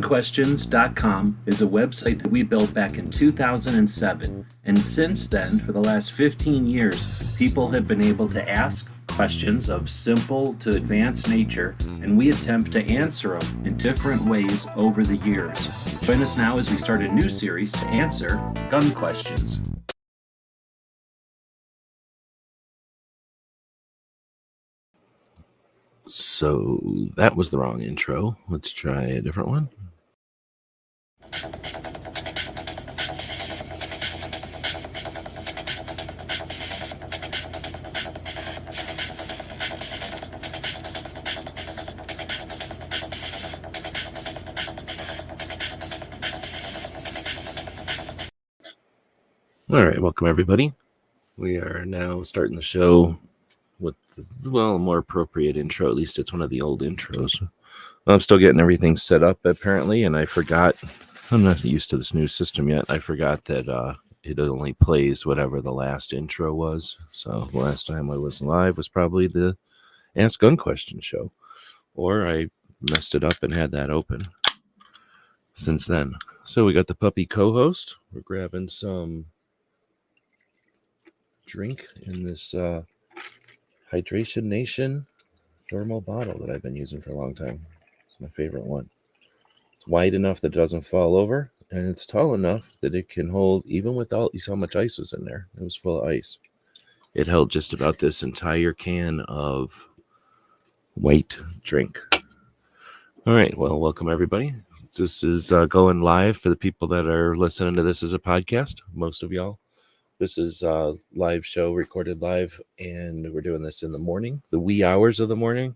Questions.com is a website that we built back in 2007, and since then, for the last 15 years, people have been able to ask questions of simple to advanced nature, and we attempt to answer them in different ways over the years. Join us now as we start a new series to answer gun questions. So that was the wrong intro. Let's try a different one. All right, welcome everybody. We are now starting the show with the, more appropriate intro. At least it's one of the old intros. I'm still getting everything set up apparently, and I forgot. I'm not used to this new system yet. I forgot that it only plays whatever the last intro was. So the last time I was live was probably the Ask Gun Question show, or I messed it up and had that open since then. So we got the puppy co-host. We're grabbing some drink in this Hydration Nation thermal bottle that I've been using for a long time. It's my favorite one. It's wide enough that it doesn't fall over, and it's tall enough that it can hold, even without, you saw how much ice was in there. It was full of ice. It held just about this entire can of white drink. All right, well, welcome everybody. This is going live for the people that are listening to this as a podcast, most of y'all. This is a live show, recorded live, and we're doing this in the morning, the wee hours of the morning.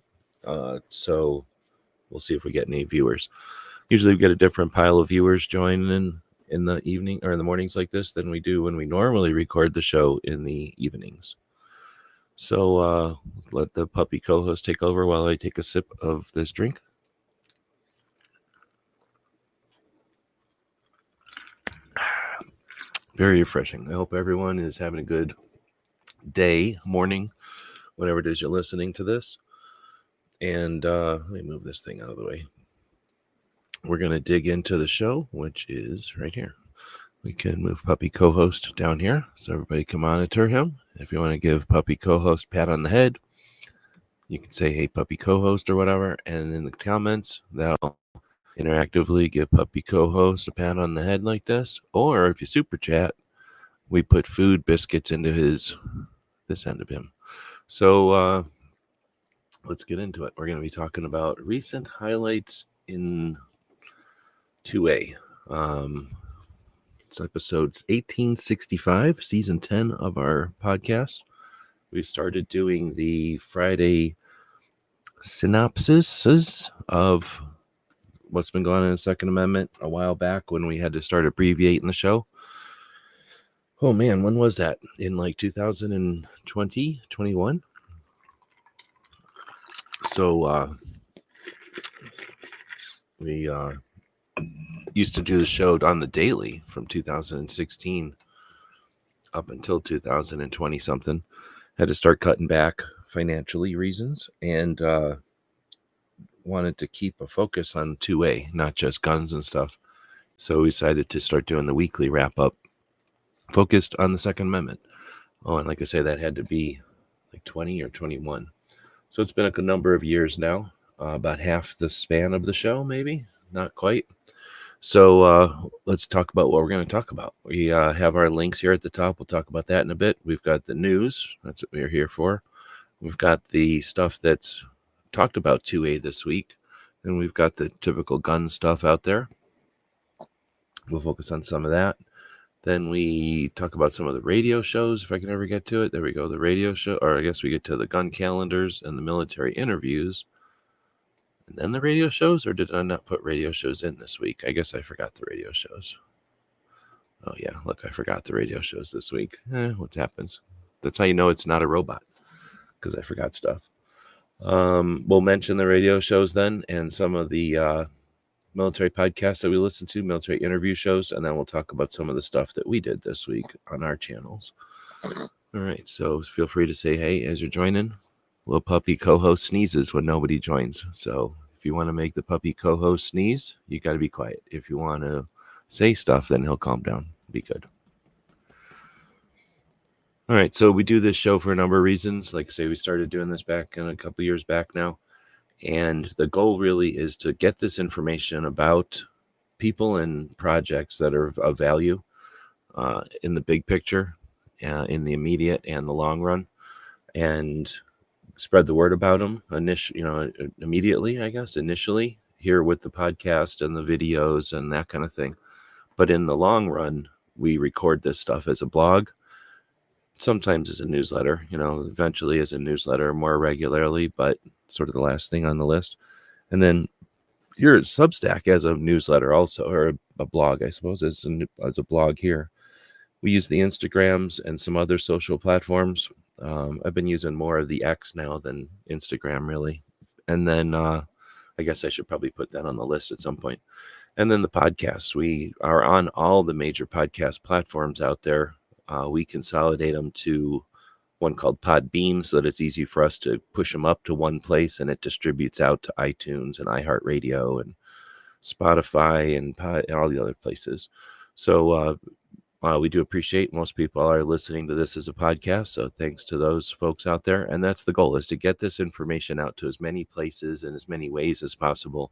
So we'll see if we get any viewers. Usually we get a different pile of viewers join in the evening or in the mornings like this than we do when we normally record the show in the evenings. So let the puppy co-host take over while I take a sip of this drink. Very refreshing. I hope everyone is having a good day, morning, whenever it is you're listening to this. And let me move this thing out of the way. We're going to dig into the show, which is right here. We can move puppy co-host down here so everybody can monitor him. If you want to give puppy co-host a pat on the head, you can say, hey, puppy co-host or whatever. And in the comments, that'll interactively give puppy co-host a pat on the head like this. Or if you super chat, we put food biscuits into this end of him. So let's get into it. We're going to be talking about recent highlights in 2A. It's episodes 1865, season 10 of our podcast. We started doing the Friday synopsises of what's been going on in the Second Amendment a while back when we had to start abbreviating the show. Oh man, when was that? In like 2020, 21? So we used to do the show on the daily from 2016 up until 2020 something. Had to start cutting back financially reasons and wanted to keep a focus on 2A, not just guns and stuff. So we decided to start doing the weekly wrap up focused on the Second Amendment. Oh, and like I say, that had to be like 20 or 21. So it's been a number of years now, about half the span of the show, maybe, not quite. So let's talk about what we're going to talk about. We have our links here at the top. We'll talk about that in a bit. We've got the news. That's what we're here for. We've got the stuff that's talked about 2A this week. And we've got the typical gun stuff out there. We'll focus on some of that. Then we talk about some of the radio shows, if I can ever get to it. There we go, the radio show. Or I guess we get to the gun calendars and the military interviews. And then the radio shows, or did I not put radio shows in this week? I guess I forgot the radio shows. Oh, yeah, look, I forgot the radio shows this week. What happens? That's how you know it's not a robot, because I forgot stuff. We'll mention the radio shows then and some of the military podcasts that we listen to, military interview shows, and then we'll talk about some of the stuff that we did this week on our channels. All right, so feel free to say hey as you're joining. Little puppy co-host sneezes when nobody joins, so If you want to make the puppy co-host sneeze, you got to be quiet. If you want to say stuff, then he'll calm down. Be good. All right, so we do this show for a number of reasons. Like I say, we started doing this back in a couple years back now. And the goal really is to get this information about people and projects that are of value in the big picture, in the immediate and the long run, and spread the word about them immediately, I guess, initially here with the podcast and the videos and that kind of thing. But in the long run, we record this stuff as a blog, sometimes as a newsletter, eventually as a newsletter more regularly, but sort of the last thing on the list. And then here at Substack as a newsletter also, or a blog, I suppose, as a blog here. We use the Instagrams and some other social platforms. I've been using more of the X now than Instagram, really. And then I guess I should probably put that on the list at some point. And then the podcasts. We are on all the major podcast platforms out there. We consolidate them to one called Podbeam so that it's easy for us to push them up to one place, and it distributes out to iTunes and iHeartRadio and Spotify and all the other places. So we do appreciate most people are listening to this as a podcast. So thanks to those folks out there. And that's the goal, is to get this information out to as many places and as many ways as possible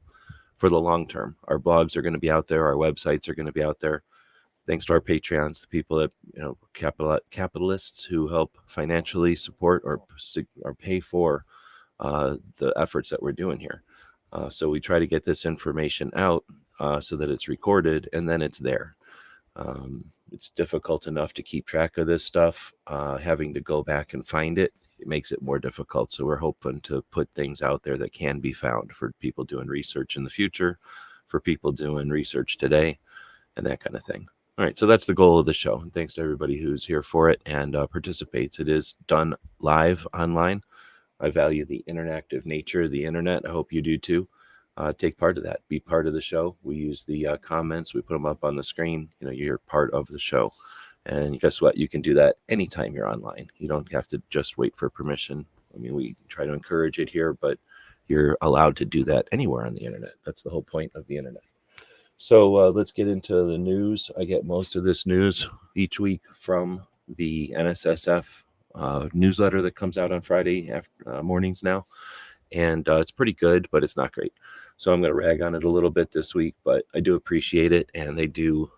for the long term. Our blogs are going to be out there. Our websites are going to be out there. Thanks to our Patreons, the people that, capitalists who help financially support or pay for the efforts that we're doing here. So we try to get this information out so that it's recorded and then it's there. It's difficult enough to keep track of this stuff. Having to go back and find it makes it more difficult. So we're hoping to put things out there that can be found for people doing research in the future, for people doing research today, and that kind of thing. All right, so that's the goal of the show. And thanks to everybody who's here for it and participates. It is done live online. I value the interactive nature of the internet. I hope you do too. Take part of that. Be part of the show. We use the comments. We put them up on the screen. You're part of the show. And guess what? You can do that anytime you're online. You don't have to just wait for permission. I mean, we try to encourage it here, but you're allowed to do that anywhere on the internet. That's the whole point of the internet. So let's get into the news. I get most of this news each week from the NSSF newsletter that comes out on Friday mornings now. And it's pretty good, but it's not great. So I'm going to rag on it a little bit this week, but I do appreciate it. And they do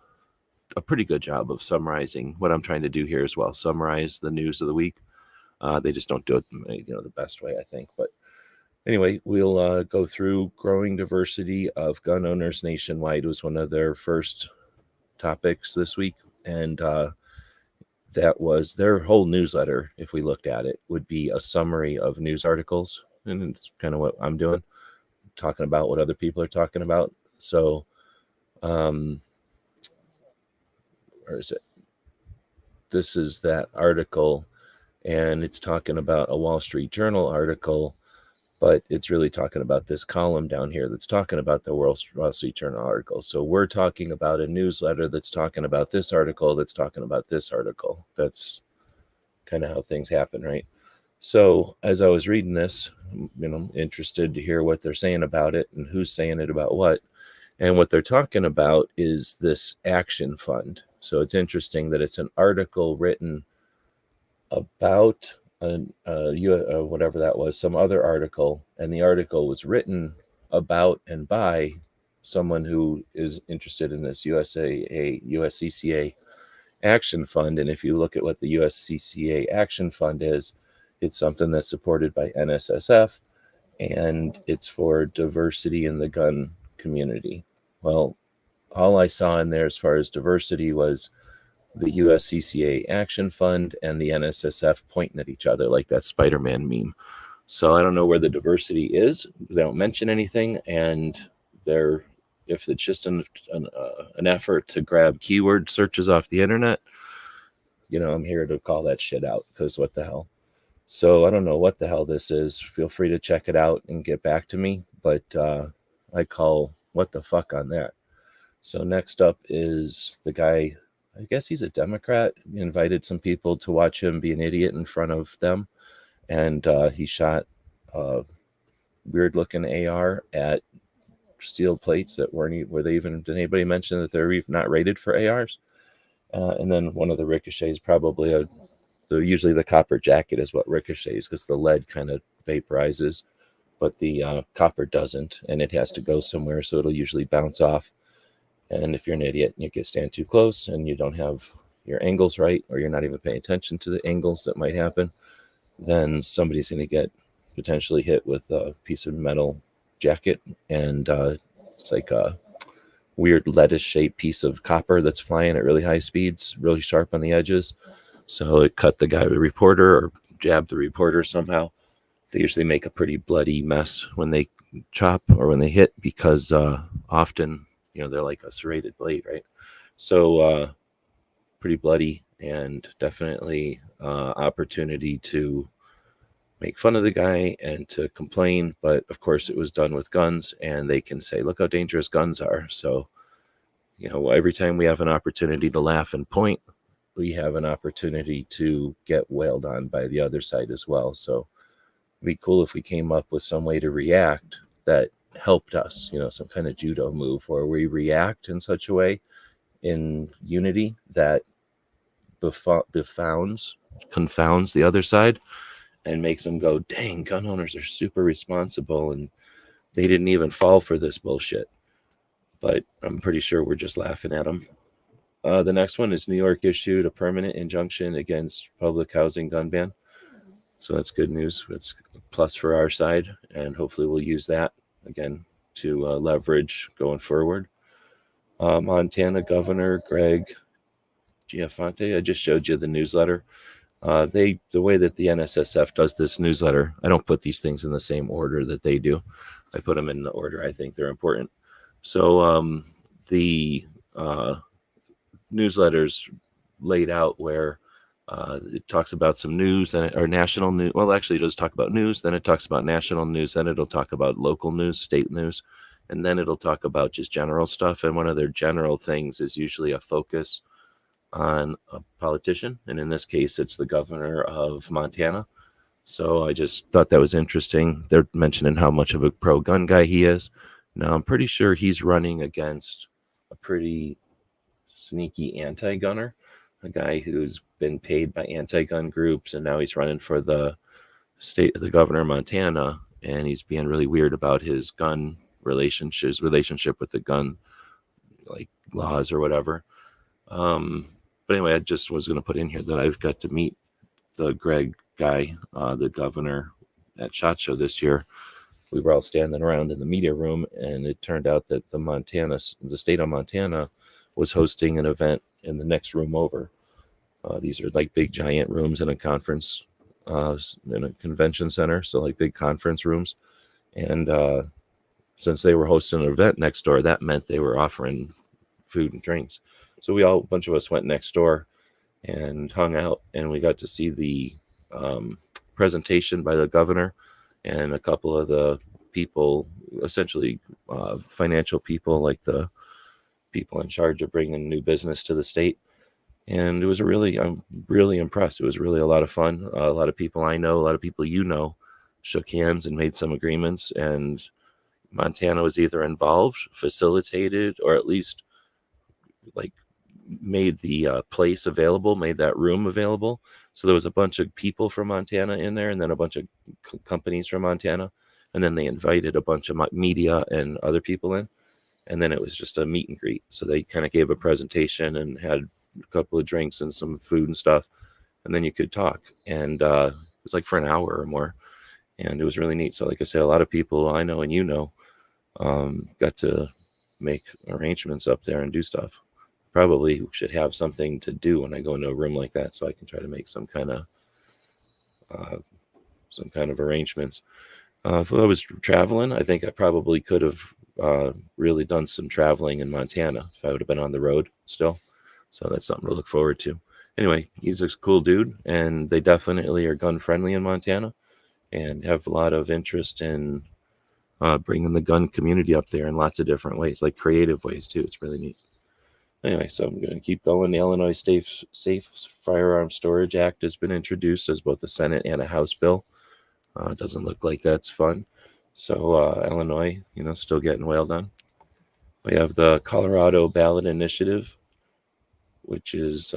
a pretty good job of summarizing what I'm trying to do here as well. Summarize the news of the week. They just don't do it the best way, I think. But anyway, we'll go through growing diversity of gun owners nationwide was one of their first topics this week. And that was their whole newsletter. If we looked at it, would be a summary of news articles. And it's kind of what I'm doing, talking about what other people are talking about. So, where is it? This is that article, and it's talking about a Wall Street Journal article, but it's really talking about this column down here that's talking about the Wall Street Journal article. So we're talking about a newsletter that's talking about this article, that's talking about this article. That's kind of how things happen, right? So as I was reading this, interested to hear what they're saying about it and who's saying it about what. And what they're talking about is this action fund. So it's interesting that it's an article written about whatever that was, some other article. And the article was written about and by someone who is interested in this USCCA action fund. And if you look at what the USCCA action fund is, it's something that's supported by NSSF, and it's for diversity in the gun community. Well, all I saw in there as far as diversity was the USCCA Action Fund and the NSSF pointing at each other like that Spider-Man meme. So I don't know where the diversity is. They don't mention anything, and if it's just an effort to grab keyword searches off the internet, I'm here to call that shit out, because what the hell. So I don't know what the hell this is. Feel free to check it out and get back to me. But I call what the fuck on that. So next up is the guy, I guess he's a Democrat. He invited some people to watch him be an idiot in front of them. And he shot weird looking AR at steel plates that were they even, did anybody mention that they're even not rated for ARs? And then one of the ricochets, probably usually the copper jacket is what ricochets, because the lead kind of vaporizes, but the copper doesn't, and it has to go somewhere, so it'll usually bounce off. And if you're an idiot and you stand too close and you don't have your angles right, or you're not even paying attention to the angles that might happen, then somebody's going to get potentially hit with a piece of metal jacket, and it's like a weird lettuce-shaped piece of copper that's flying at really high speeds, really sharp on the edges. So it cut the reporter, or jabbed the reporter somehow. They usually make a pretty bloody mess when they chop or when they hit, because often, they're like a serrated blade, right? So pretty bloody, and definitely opportunity to make fun of the guy and to complain. But of course it was done with guns, and they can say, look how dangerous guns are. So, every time we have an opportunity to laugh and point, we have an opportunity to get wailed on by the other side as well. So it'd be cool if we came up with some way to react that helped us, some kind of judo move where we react in such a way in unity that confounds the other side and makes them go, dang, gun owners are super responsible and they didn't even fall for this bullshit. But I'm pretty sure we're just laughing at them. The next one is New York issued a permanent injunction against public housing gun ban. So that's good news. It's a plus for our side, and hopefully we'll use that again to leverage going forward. Montana Governor Greg Giafonte, I just showed you the newsletter. The way that the NSSF does this newsletter, I don't put these things in the same order that they do. I put them in the order I think they're important. So the newsletter's laid out where it talks about some news or national news. Well, actually, it does talk about news. Then it talks about national news. Then it'll talk about local news, state news, and then it'll talk about just general stuff. And one of their general things is usually a focus on a politician, and in this case, it's the governor of Montana. So I just thought that was interesting. They're mentioning how much of a pro-gun guy he is. Now, I'm pretty sure he's running against a pretty sneaky anti-gunner, a guy who's been paid by anti-gun groups, and now he's running for the governor of Montana, and he's being really weird about his gun relationship with the gun, like laws or whatever. But anyway, I just was going to put in here that I've got to meet the Greg guy, the governor, at SHOT Show this year. We were all standing around in the media room, and it turned out that the state of Montana was hosting an event in the next room over. These are like big giant rooms in a conference, in a convention center. So like big conference rooms. And since they were hosting an event next door, that meant they were offering food and drinks. So a bunch of us went next door and hung out, and we got to see the presentation by the governor and a couple of the people, essentially financial people, like the people in charge of bringing new business to the state. And it was I'm really impressed. It was really a lot of fun. A lot of people I know, a lot of people shook hands and made some agreements. And Montana was either involved, facilitated, or at least like made the place available, made that room available. So there was a bunch of people from Montana in there, and then a bunch of companies from Montana. And then they invited a bunch of media and other people in. And then it was just a meet and greet. So they kind of gave a presentation and had a couple of drinks and some food and stuff. And then you could talk. And it was like for an hour or more. And it was really neat. So like I said, a lot of people I know and got to make arrangements up there and do stuff. Probably should have something to do when I go into a room like that, so I can try to make some kind of arrangements. If I was traveling, I think I probably could have really done some traveling in Montana if I would have been on the road still. So that's something to look forward to. Anyway, he's a cool dude, and they definitely are gun friendly in Montana and have a lot of interest in bringing the gun community up there in lots of different ways, like creative ways too. It's really neat. Anyway, so I'm going to keep going. The Illinois Safe Firearm Storage Act has been introduced as both a Senate and a House bill. It doesn't look like that's fun. So Illinois, still getting wailed on. We have the Colorado ballot initiative, which is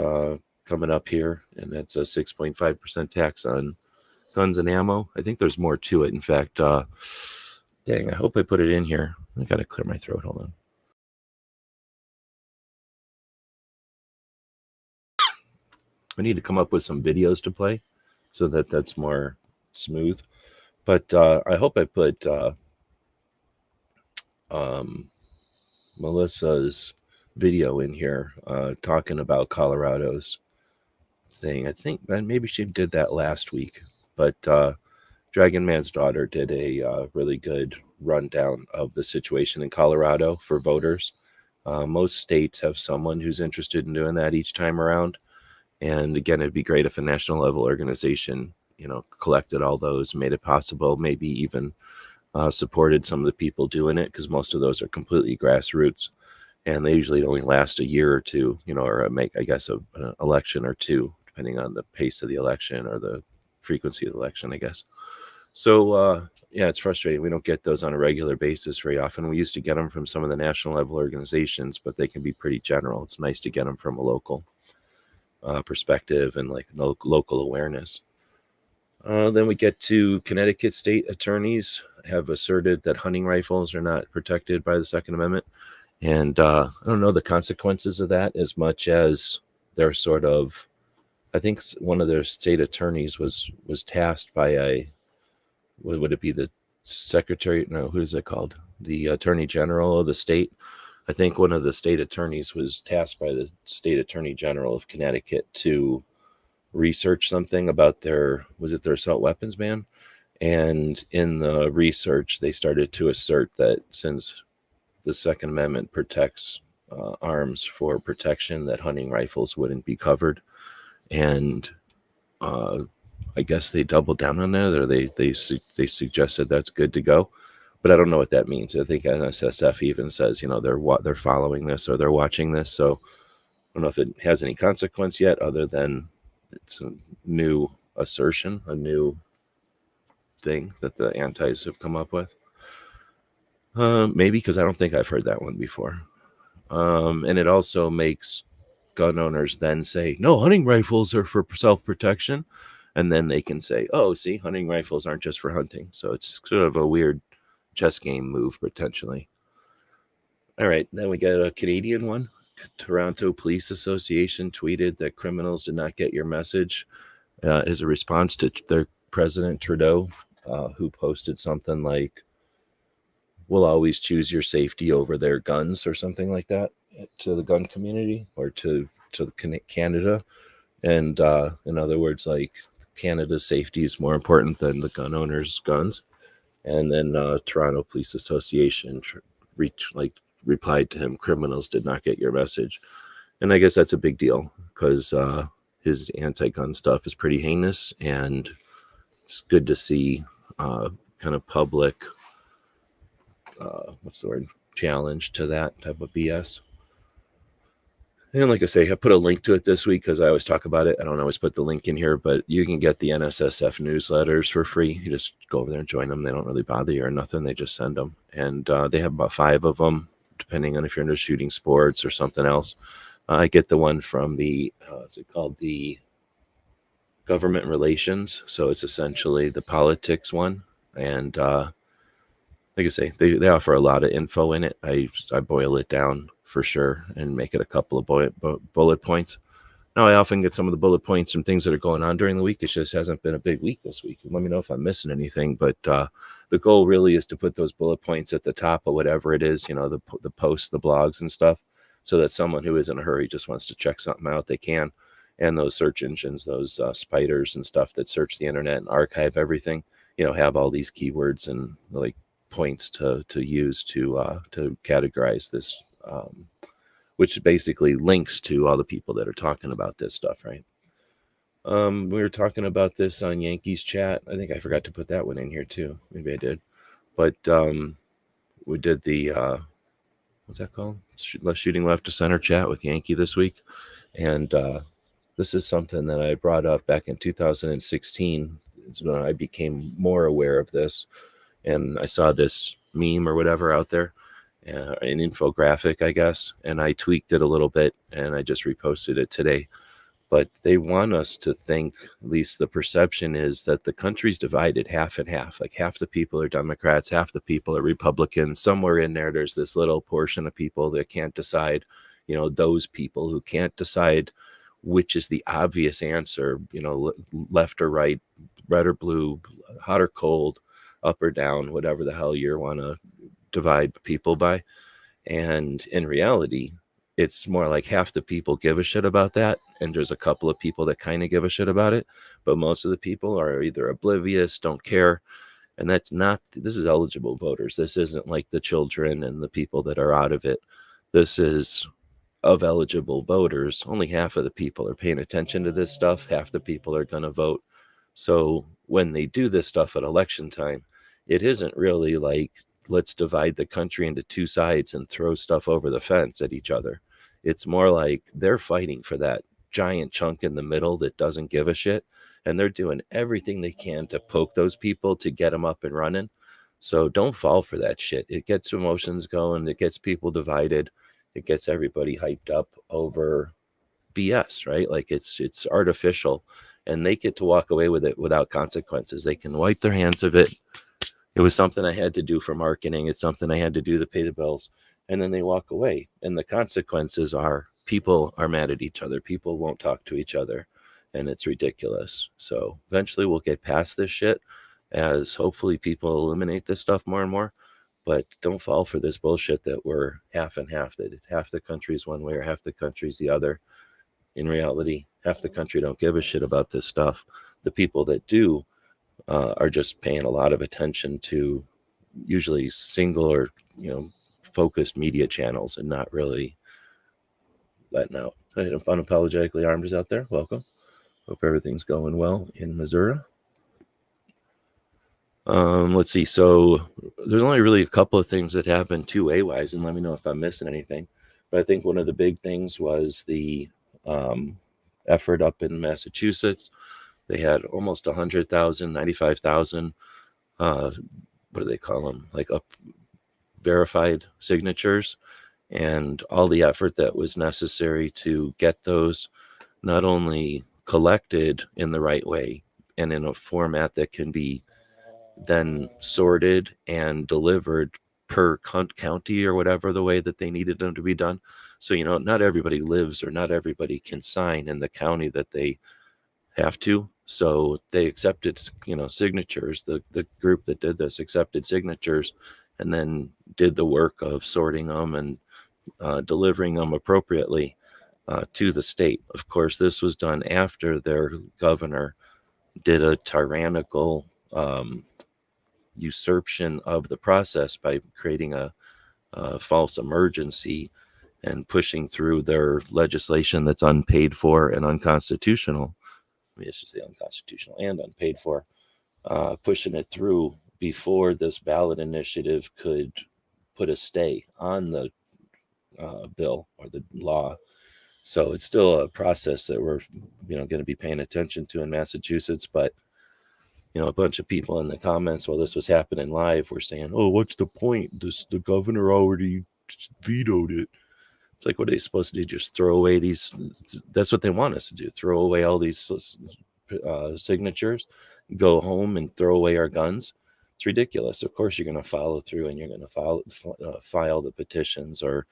coming up here, and that's a 6.5% tax on guns and ammo. I think there's more to it. In fact, dang, I hope I put it in here. I got to clear my throat. Hold on. I need to come up with some videos to play so that that's more smooth. But I hope I put Melissa's video in here talking about Colorado's thing. I think maybe she did that last week, but Dragon Man's daughter did a really good rundown of the situation in Colorado for voters. Most states have someone who's interested in doing that each time around. And again, it'd be great if a national level organization, collected all those, made it possible, maybe even supported some of the people doing it, because most of those are completely grassroots. And they usually only last a year or two, or make, I guess, an election or two, depending on the pace of the election or the frequency of the election, I guess. So, yeah, it's frustrating. We don't get those on a regular basis very often. We used to get them from some of the national level organizations, but they can be pretty general. It's nice to get them from a local perspective and like local awareness. Then we get to Connecticut state attorneys have asserted that hunting rifles are not protected by the Second Amendment. And I don't know the consequences of that as much as they're sort of, I think one of their state attorneys was tasked by would it be the secretary? No, who is it called? The attorney general of the state. I think one of the state attorneys was tasked by the state attorney general of Connecticut to research something about their assault weapons ban. And in the research, they started to assert that since the Second Amendment protects arms for protection, that hunting rifles wouldn't be covered. And I guess they doubled down on that, or they suggested that's good to go. But I don't know what that means. I think NSSF even says, they're following this or they're watching this. So I don't know if it has any consequence yet, other than it's a new assertion, a new thing that the antis have come up with. Maybe, because I don't think I've heard that one before. And it also makes gun owners then say, no, hunting rifles are for self-protection. And then they can say, oh, see, hunting rifles aren't just for hunting. So it's sort of a weird chess game move, potentially. All right, then we get a Canadian one. Toronto Police Association tweeted that criminals did not get your message as a response to their President Trudeau, who posted something like, we'll always choose your safety over their guns, or something like that, to the gun community, or to Canada. And in other words, like, Canada's safety is more important than the gun owners' guns. And then Toronto Police Association replied to him, criminals did not get your message. And I guess that's a big deal, because his anti-gun stuff is pretty heinous, and it's good to see kind of public challenge to that type of BS. And like I say, I put a link to it this week because I always talk about it. I don't always put the link in here, but you can get the NSSF newsletters for free. You just go over there and join them. They don't really bother you or nothing. They just send them. And they have about 5 of them, depending on if you're into shooting sports or something else. I get the one from the, what's it called? The government relations. So it's essentially the politics one. And like I say, they offer a lot of info in it. I boil it down for sure and make it a couple of bullet points. Now, I often get some of the bullet points from things that are going on during the week. It just hasn't been a big week this week. Let me know if I'm missing anything. But the goal really is to put those bullet points at the top of whatever it is, the posts, the blogs and stuff, so that someone who is in a hurry just wants to check something out, they can. And those search engines, those spiders and stuff that search the internet and archive everything, have all these keywords and like points to use to categorize this, which basically links to all the people that are talking about this stuff, right? We were talking about this on Yankees chat. I think I forgot to put that one in here too. Maybe I did. But we did the, what's that called? Shooting left to center chat with Yankee this week. And this is something that I brought up back in 2016. It's when I became more aware of this. and I saw this meme or whatever out there, an infographic, I guess, and I tweaked it a little bit and I just reposted it today. But they want us to think, at least the perception is, that the country's divided half and half. Like half the people are Democrats, half the people are Republicans. Somewhere in there's this little portion of people that can't decide, those people who can't decide which is the obvious answer, left or right, red or blue, hot or cold, up or down, whatever the hell you want to divide people by. And in reality, it's more like half the people give a shit about that, and there's a couple of people that kind of give a shit about it, but most of the people are either oblivious, don't care. And this is eligible voters. This isn't like the children and the people that are out of it. This is of eligible voters. Only half of the people are paying attention to this stuff. Half the people are going to vote. So when they do this stuff at election time, it isn't really like, let's divide the country into two sides and throw stuff over the fence at each other. It's more like they're fighting for that giant chunk in the middle that doesn't give a shit, and they're doing everything they can to poke those people to get them up and running. So don't fall for that shit. It gets emotions going. It gets people divided. It gets everybody hyped up over BS, right? Like it's artificial, and they get to walk away with it without consequences. They can wipe their hands of it. It was something I had to do for marketing. It's something I had to do to pay the bills. And then they walk away. And the consequences are people are mad at each other. People won't talk to each other. And it's ridiculous. So eventually we'll get past this shit as hopefully people eliminate this stuff more and more. But don't fall for this bullshit that we're half and half, that it's half the country's one way or half the country's the other. In reality, half the country don't give a shit about this stuff. The people that do are just paying a lot of attention to usually single or focused media channels and not really letting out. Unapologetically Armed is out there. Welcome. Hope everything's going well in Missouri. Let's see. So there's only really a couple of things that happened 2A wise, and let me know if I'm missing anything. But I think one of the big things was the effort up in Massachusetts. They had almost 100,000, 95,000, what do they call them? Like up verified signatures, and all the effort that was necessary to get those not only collected in the right way and in a format that can be then sorted and delivered per county or whatever the way that they needed them to be done. So, not everybody lives or not everybody can sign in the county that they have to. So they accepted, signatures. The group that did this accepted signatures and then did the work of sorting them and delivering them appropriately to the state. Of course, this was done after their governor did a tyrannical usurpation of the process by creating a false emergency and pushing through their legislation that's unpaid for and unconstitutional. I should say unconstitutional and unpaid for, pushing it through before this ballot initiative could put a stay on the bill or the law. So it's still a process that we're, going to be paying attention to in Massachusetts. But, a bunch of people in the comments while this was happening live were saying, "Oh, what's the point? The governor already vetoed it." It's like, what are they supposed to do? Just throw away these? That's what they want us to do. Throw away all these signatures, go home and throw away our guns. It's ridiculous. Of course, you're going to follow through and you're going to file the petitions or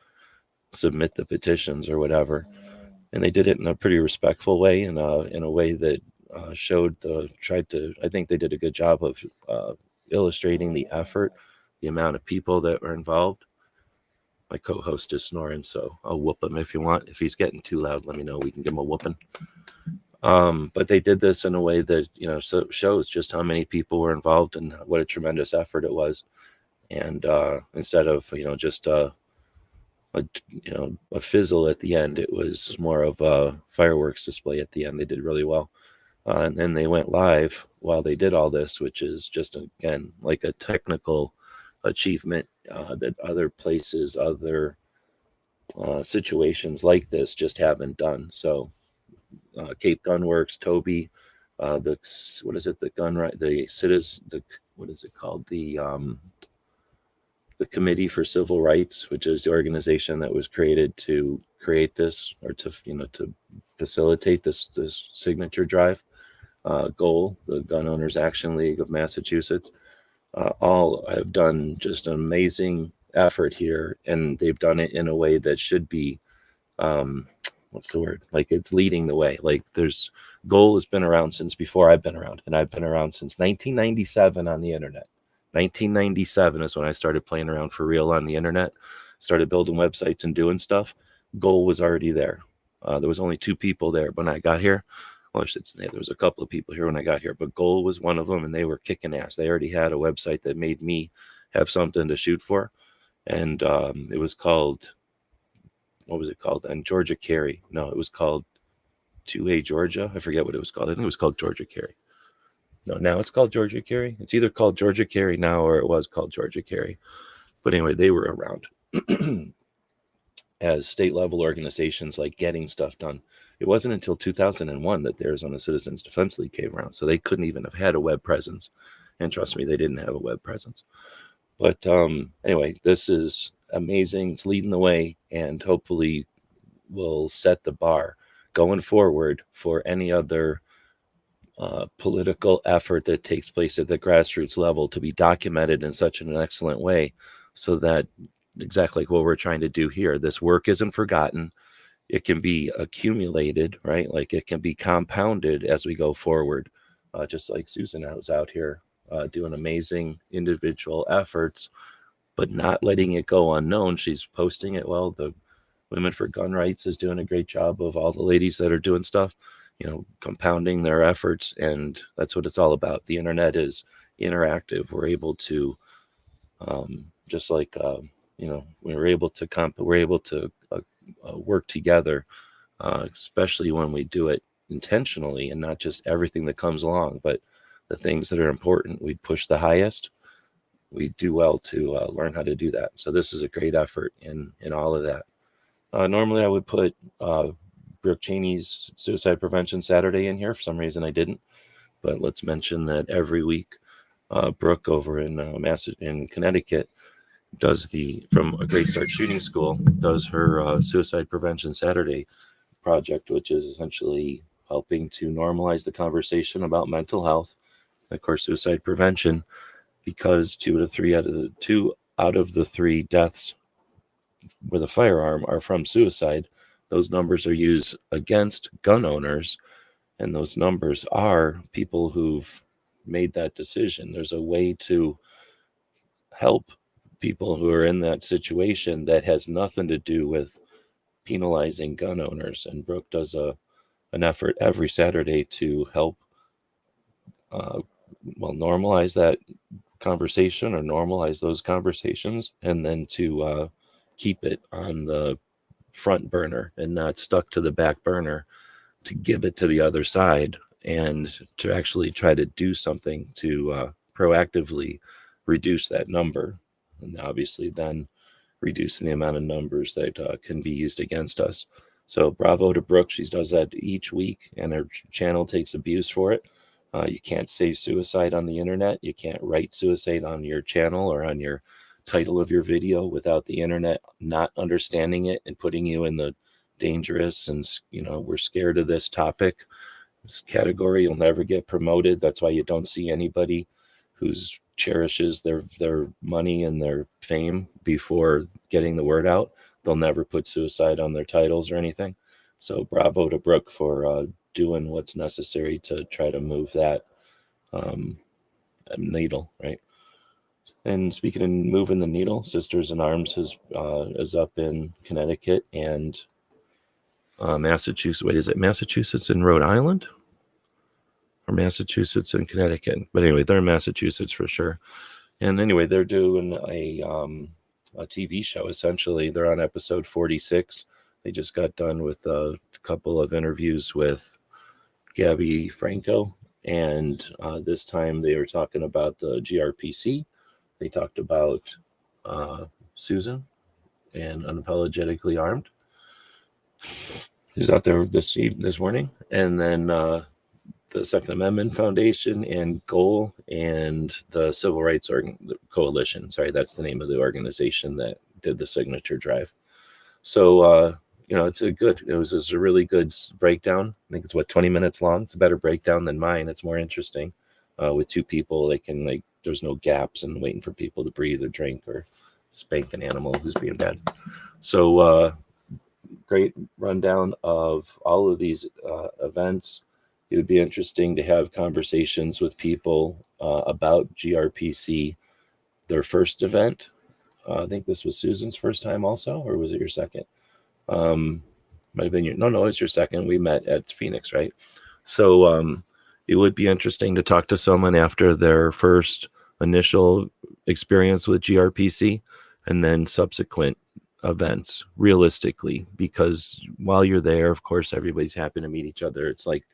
submit the petitions or whatever. And they did it in a pretty respectful way, in a way that I think they did a good job of illustrating the effort, the amount of people that were involved. My co-host is snoring, so I'll whoop him if you want. If he's getting too loud, let me know. We can give him a whooping. But they did this in a way that, shows just how many people were involved and what a tremendous effort it was. And instead of, just a fizzle at the end, it was more of a fireworks display at the end. They did really well. And then they went live while they did all this, which is just, again, like a technical achievement that other places, other situations like this just haven't done. So Cape Gun Works, Toby, the what is it called? The Committee for Civil Rights, which is the organization that was created to create this, or to facilitate this signature drive. Goal, the Gun Owners Action League of Massachusetts, all have done just an amazing effort here, and they've done it in a way that should be, what's the word? Like, it's leading the way. Like, Goal has been around since before I've been around, and I've been around since 1997 on the internet. 1997 is when I started playing around for real on the internet, started building websites and doing stuff. Goal was already there. There was only 2 people there when I got here. Well, I should say there was a couple of people here when I got here, but Goal was one of them, and they were kicking ass. They already had a website that made me have something to shoot for, and it was called, what was it called? And Georgia Carry. No, it was called 2A Georgia. I forget what it was called. I think it was called Georgia Carry. No, now it's called Georgia Carry. It's either called Georgia Carry now, or it was called Georgia Carry. But anyway, they were around as state level organizations, like getting stuff done. It wasn't until 2001 that the Arizona Citizens Defense League came around, so they couldn't even have had a web presence. And trust me, they didn't have a web presence. But anyway, this is amazing. It's leading the way, and hopefully will set the bar going forward for any other political effort that takes place at the grassroots level to be documented in such an excellent way, so that, exactly like what we're trying to do here, this work isn't forgotten. It can be accumulated, right? Like, it can be compounded as we go forward. Just like Susan was out here doing amazing individual efforts, but not letting it go unknown. She's posting it well. The Women for Gun Rights is doing a great job of all the ladies that are doing stuff, compounding their efforts. And that's what it's all about. The internet is interactive. We're able to, just like, we're able to work together, especially when we do it intentionally, and not just everything that comes along, but the things that are important. We push the highest. We do well to learn how to do that. So this is a great effort in all of that. Normally I would put Brooke Cheney's Suicide Prevention Saturday in here. For some reason I didn't, but let's mention that every week Brooke over in Connecticut does from a Great Start Shooting School, does her Suicide Prevention Saturday project, which is essentially helping to normalize the conversation about mental health, and of course suicide prevention, because 2 out of the 3 deaths with a firearm are from suicide. Those numbers are used against gun owners, and those numbers are people who've made that decision. There's a way to help people who are in that situation that has nothing to do with penalizing gun owners. And Brooke does an effort every Saturday to help normalize that conversation, or normalize those conversations, and then to keep it on the front burner and not stuck to the back burner, to give it to the other side, and to actually try to do something to proactively reduce that number, and obviously then reducing the amount of numbers that can be used against us. So bravo to Brooke. She does that each week, and her channel takes abuse for it. You can't say suicide on the internet. You can't write suicide on your channel or on your title of your video without the internet not understanding it and putting you in the dangerous and, we're scared of this topic, this category. You'll never get promoted. That's why you don't see anybody who cherishes their money and their fame before getting the word out. They'll never put suicide on their titles or anything. So bravo to Brooke for doing what's necessary to try to move that needle, right? And speaking of moving the needle, Sisters in Arms is up in Connecticut and Massachusetts. Wait, is it Massachusetts and Rhode Island? Or Massachusetts and Connecticut? But anyway, they're in Massachusetts for sure. And anyway, they're doing a TV show, essentially. They're on episode 46. They just got done with a couple of interviews with Gabby Franco. And this time they were talking about the GRPC. They talked about Susan and Unapologetically Armed. She's out there this morning. And then the Second Amendment Foundation and Goal and the Civil Rights Coalition. Sorry, that's the name of the organization that did the signature drive. So, it was a really good breakdown. I think it's 20 minutes long. It's a better breakdown than mine. It's more interesting. With two people, they can there's no gaps and waiting for people to breathe or drink or spank an animal who's being bad. So, great rundown of all of these events. It would be interesting to have conversations with people about GRPC, their first event. I think this was Susan's first time also, or was it your second? Might have been no, it's your second. We met at Phoenix, right? So it would be interesting to talk to someone after their first initial experience with GRPC and then subsequent events realistically, because while you're there, of course, everybody's happy to meet each other. It's like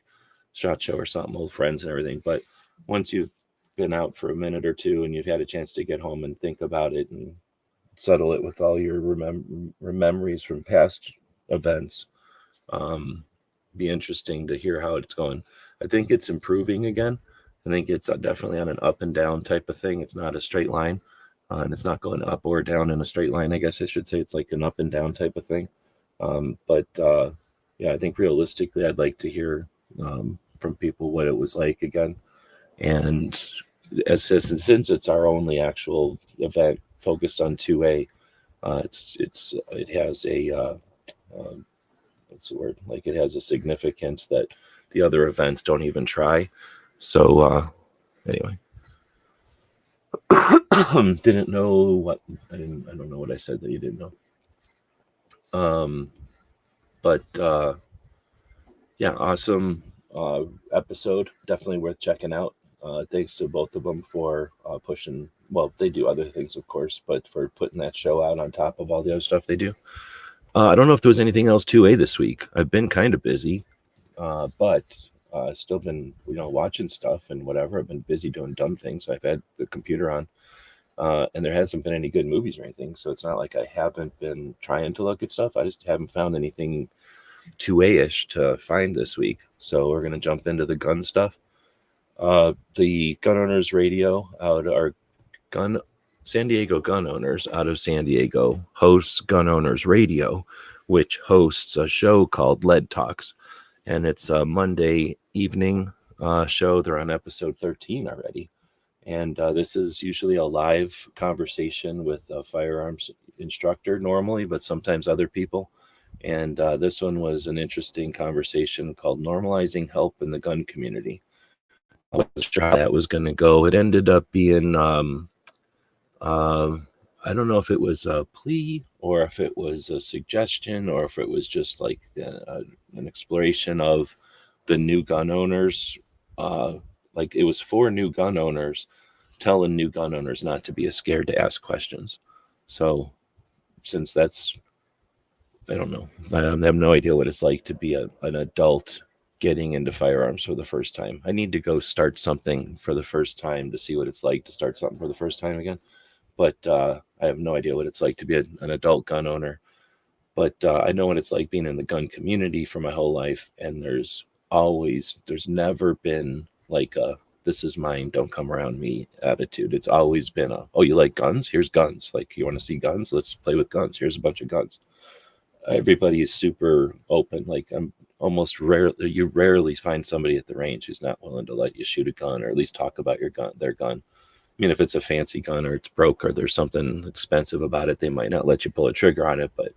SHOT Show or something, old friends and everything. But once you've been out for a minute or two and you've had a chance to get home and think about it and settle it with all your memories from past events, be interesting to hear how it's going. I think it's improving again. I think it's definitely on an up and down type of thing. It's not a straight line, and it's not going up or down in a straight line. I guess I should say it's like an up and down type of thing. I think realistically, I'd like to hear from people what it was like again. And since it's our only actual event focused on 2A, it has a what's the word? Like, it has a significance that the other events don't even try. So anyway, didn't know what I don't know what I said that you didn't know. Awesome episode. Definitely worth checking out. Thanks to both of them for pushing. Well, they do other things, of course, but for putting that show out on top of all the other stuff they do. I don't know if there was anything else 2A this week. I've been kind of busy, but still been, watching stuff and whatever. I've been busy doing dumb things. I've had the computer on, and there hasn't been any good movies or anything. So it's not like I haven't been trying to look at stuff. I just haven't found anything 2A-ish to find this week. So we're going to jump into the gun stuff. The Gun Owners Radio out our San Diego gun owners out of San Diego hosts Gun Owners Radio, which hosts a show called Lead Talks. And it's a Monday evening show. They're on episode 13 already. And this is usually a live conversation with a firearms instructor normally, but sometimes other people. And this one was an interesting conversation called Normalizing Help in the Gun Community. I wasn't sure how that was going to go. It ended up being, I don't know if it was a plea or if it was a suggestion or if it was just like an exploration of the new gun owners. Like, it was for new gun owners, telling new gun owners not to be scared to ask questions. So since that's, I don't know, I have no idea what it's like to be an adult getting into firearms for the first time. I need to go start something for the first time to see what it's like to start something for the first time again. But I have no idea what it's like to be an adult gun owner. But I know what it's like being in the gun community for my whole life. And there's never been like a, this is mine, don't come around me attitude. It's always been a, oh, you like guns? Here's guns. Like, you want to see guns? Let's play with guns. Here's a bunch of guns. Everybody is super open. Like, you rarely find somebody at the range who's not willing to let you shoot a gun or at least talk about their gun. I mean, if it's a fancy gun or it's broke or there's something expensive about it, they might not let you pull a trigger on it, but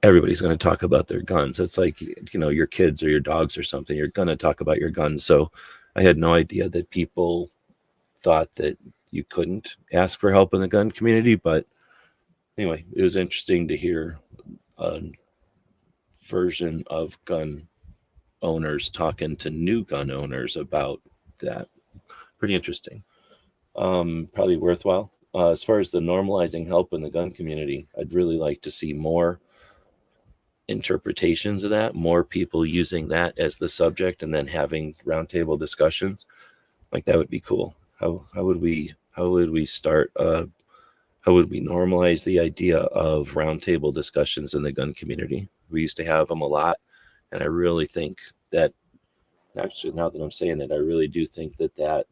everybody's going to talk about their guns. It's like, your kids or your dogs or something, you're going to talk about your guns. So I had no idea that people thought that you couldn't ask for help in the gun community. But anyway, it was interesting to hear a version of gun owners talking to new gun owners about that. Pretty interesting. Probably worthwhile. As far as the normalizing help in the gun community, I'd really like to see more interpretations of that, more people using that as the subject and then having roundtable discussions. Like, that would be cool. How would we start? How would we normalize the idea of roundtable discussions in the gun community? We used to have them a lot, and I really think that Actually, now that I'm saying it, I really do think that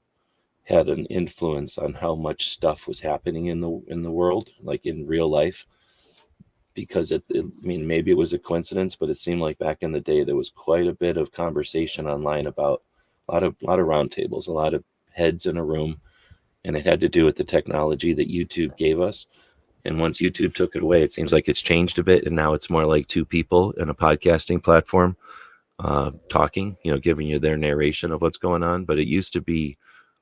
had an influence on how much stuff was happening in the world, like in real life. Because I mean, maybe it was a coincidence, but it seemed like back in the day there was quite a bit of conversation online about a lot of roundtables, a lot of heads in a room, and it had to do with the technology that YouTube gave us. And once YouTube took it away, it seems like it's changed a bit, and now it's more like two people in a podcasting platform talking, giving you their narration of what's going on. But it used to be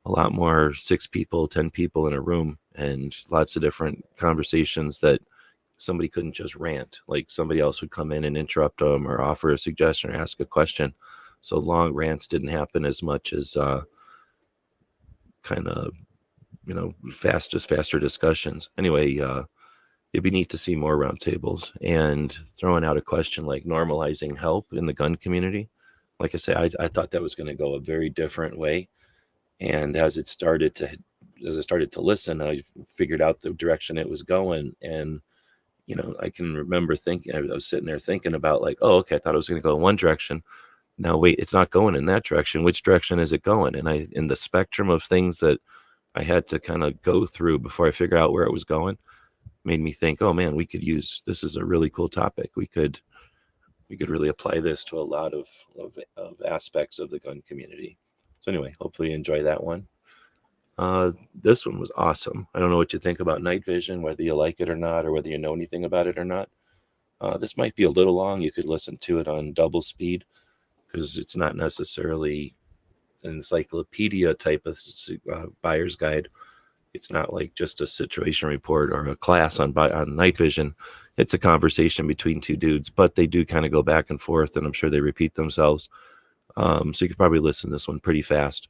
a lot more 6 people, 10 people in a room, and lots of different conversations that somebody couldn't just rant. Like somebody else would come in and interrupt them or offer a suggestion or ask a question. So long rants didn't happen as much as kind of, faster discussions. Anyway, it'd be neat to see more roundtables and throwing out a question like normalizing help in the gun community. Like I say, I thought that was going to go a very different way. And as I started to listen, I figured out the direction it was going. And I can remember thinking, I was sitting there thinking about like, oh, okay, I thought it was going to go in one direction. Now, wait, it's not going in that direction. Which direction is it going? And in the spectrum of things that I had to kind of go through before I figure out where it was going, made me think, oh man, this is a really cool topic. We could really apply this to a lot of aspects of the gun community. So anyway, hopefully you enjoy that one. This one was awesome. I don't know what you think about night vision, whether you like it or not, or whether you know anything about it or not. This might be a little long. You could listen to it on double speed because it's not necessarily an encyclopedia type of buyer's guide. It's not like just a situation report or a class on night vision. It's a conversation between two dudes, but they do kind of go back and forth, and I'm sure they repeat themselves. So you could probably listen to this one pretty fast,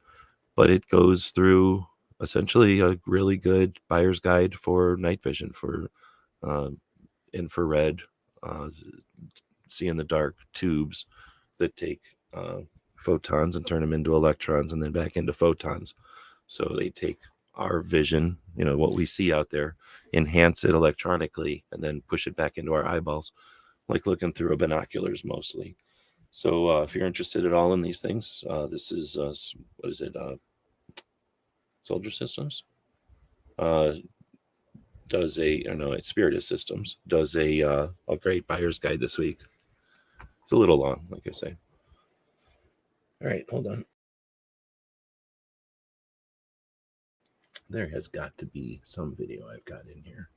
but it goes through essentially a really good buyer's guide for night vision, for infrared, see in the dark tubes that take photons and turn them into electrons and then back into photons. So they take our vision, what we see out there, enhance it electronically, and then push it back into our eyeballs, like looking through binoculars mostly. So if you're interested at all in these things, this is, what is it? Soldier Systems it's Spiritus Systems does a great buyer's guide this week. It's a little long, like I say. All right, hold on. There has got to be some video I've got in here.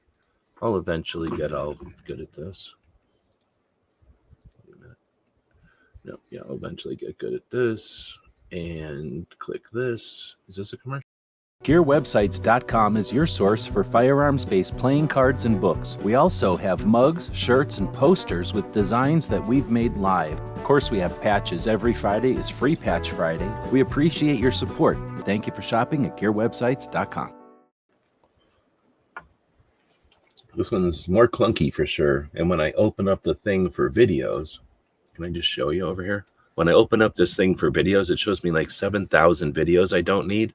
I'll eventually get all good at this. Wait a minute. No, yeah, I'll eventually get good at this. And click this. Is this a commercial? GearWebsites.com is your source for firearms-based playing cards and books. We also have mugs, shirts, and posters with designs that we've made live. Of course, we have patches. Every Friday is Free Patch Friday. We appreciate your support. Thank you for shopping at GearWebsites.com. This one's more clunky for sure. And when I open up the thing for videos, can I just show you over here? When I open up this thing for videos, it shows me like 7,000 videos I don't need.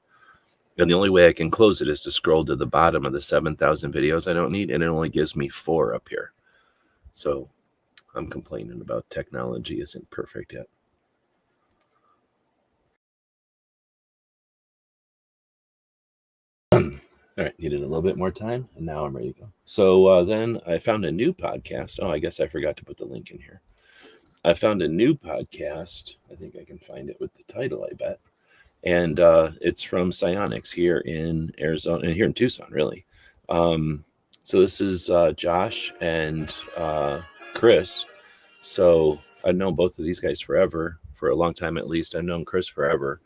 And the only way I can close it is to scroll to the bottom of the 7,000 videos I don't need, and it only gives me 4 up here. So I'm complaining about technology isn't perfect yet. All right, needed a little bit more time, and now I'm ready to go. So then I found a new podcast. Oh, I guess I forgot to put the link in here. I found a new podcast. I think I can find it with the title, I bet. And it's from Psionics here in Arizona, and here in Tucson, really. So this is Josh and Chris. So I've known both of these guys forever, for a long time at least. I've known Chris forever.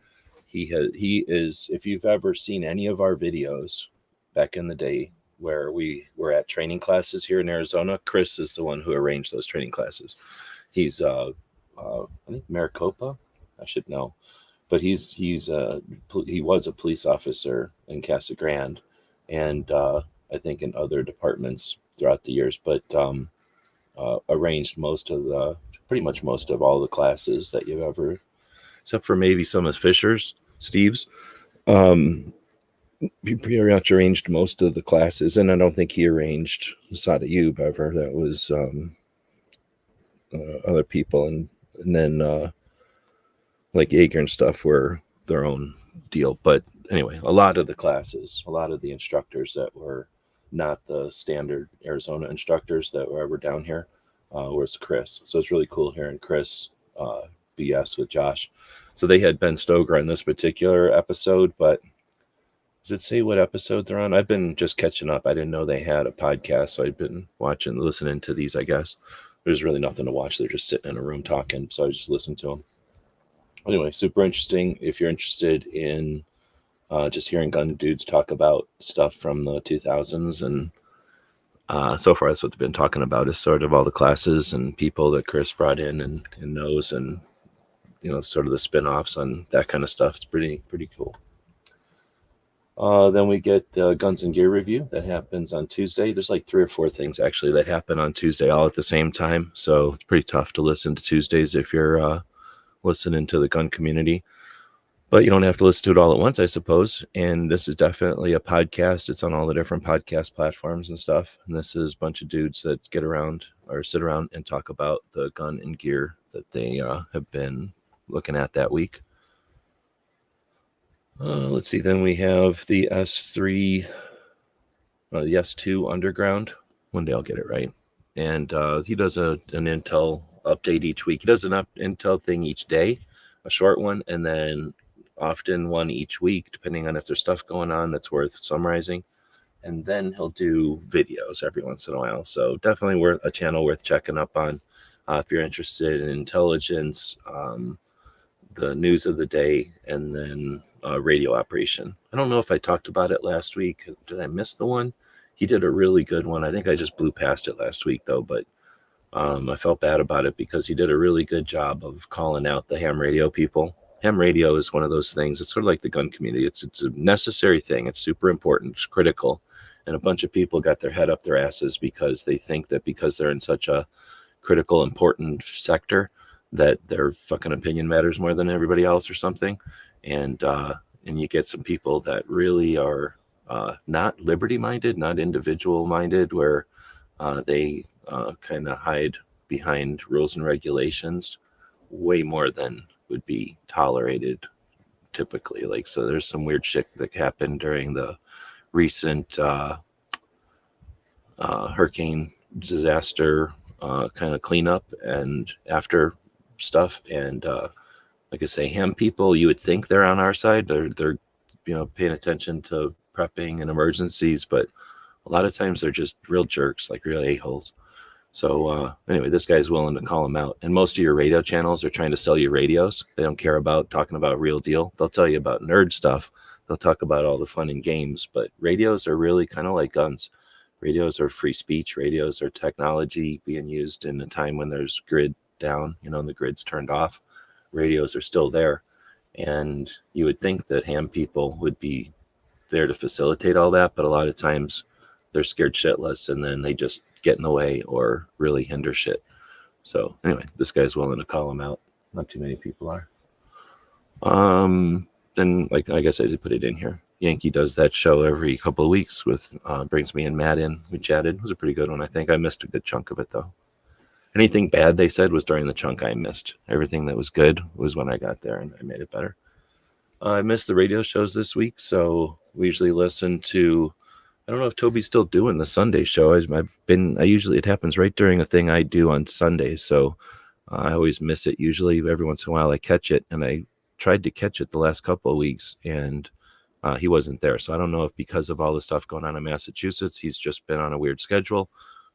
He is, if you've ever seen any of our videos back in the day where we were at training classes here in Arizona, Chris is the one who arranged those training classes. He's I think Maricopa, I should know. But he was a police officer in Casa Grande, and I think in other departments throughout the years. But arranged pretty much most of all the classes that you've ever, except for maybe some of Steve's. He pretty much arranged most of the classes, and I don't think he arranged Sada Yub ever. That was other people, and then. like Jaeger and stuff were their own deal. But anyway, a lot of the classes, a lot of the instructors that were not the standard Arizona instructors that were ever down here was Chris. So it's really cool hearing Chris BS with Josh. So they had Ben Stoker on this particular episode, but does it say what episode they're on? I've been just catching up. I didn't know they had a podcast, so I've been listening to these, I guess. There's really nothing to watch. They're just sitting in a room talking, so I just listened to them. Anyway, super interesting. If you're interested in just hearing gun dudes talk about stuff from the 2000s, and so far that's what they've been talking about, is sort of all the classes and people that Chris brought in and knows, and sort of the spin-offs on that kind of stuff. It's pretty cool. Then we get the Guns and Gear review that happens on Tuesday. There's like 3 or 4 things actually that happen on Tuesday all at the same time, so it's pretty tough to listen to Tuesdays if you're listening to the gun community. But you don't have to listen to it all at once, I suppose. And this is definitely a podcast. It's on all the different podcast platforms and stuff. And this is a bunch of dudes that get around or sit around and talk about the gun and gear that they have been looking at that week. Let's see. Then we have the S3, the S2 Underground. One day I'll get it right. And he does an Intel update each week. He does an Intel thing each day, a short one, and then often one each week, depending on if there's stuff going on that's worth summarizing. And then he'll do videos every once in a while. So definitely worth a channel worth checking up on if you're interested in intelligence, the news of the day, and then radio operation. I don't know if I talked about it last week. Did I miss the one? He did a really good one. I think I just blew past it last week though, but I felt bad about it because he did a really good job of calling out the ham radio people. Ham radio is one of those things. It's sort of like the gun community. It's a necessary thing. It's super important. It's critical. And a bunch of people got their head up their asses because they think that because they're in such a critical, important sector that their fucking opinion matters more than everybody else or something. And you get some people that really are not liberty-minded, not individual-minded, where they kind of hide behind rules and regulations way more than would be tolerated typically. Like, so there's some weird shit that happened during the recent hurricane disaster kind of cleanup and after stuff. And like I say, ham people, you would think they're on our side. They're paying attention to prepping and emergencies, but a lot of times they're just real jerks, like real a-holes. So anyway, this guy's willing to call them out. And most of your radio channels are trying to sell you radios. They don't care about talking about real deal. They'll tell you about nerd stuff. They'll talk about all the fun and games, but radios are really kind of like guns. Radios are free speech. Radios are technology being used in a time when there's grid down, and the grid's turned off. Radios are still there. And you would think that ham people would be there to facilitate all that, but a lot of times they're scared shitless and then they just get in the way or really hinder shit. So anyway, this guy's willing to call him out. Not too many people are. Then, like I guess I did put it in here. Yankee does that show every couple of weeks with brings me and Matt in. We chatted. It was a pretty good one. I think I missed a good chunk of it though. Anything bad they said was during the chunk I missed. Everything that was good was when I got there and I made it better. I missed the radio shows this week, so we usually listen to, I don't know if Toby's still doing the Sunday show. It happens right during a thing I do on Sundays, so I always miss it. Usually every once in a while I catch it, and I tried to catch it the last couple of weeks, and he wasn't there. So I don't know if because of all the stuff going on in Massachusetts, he's just been on a weird schedule,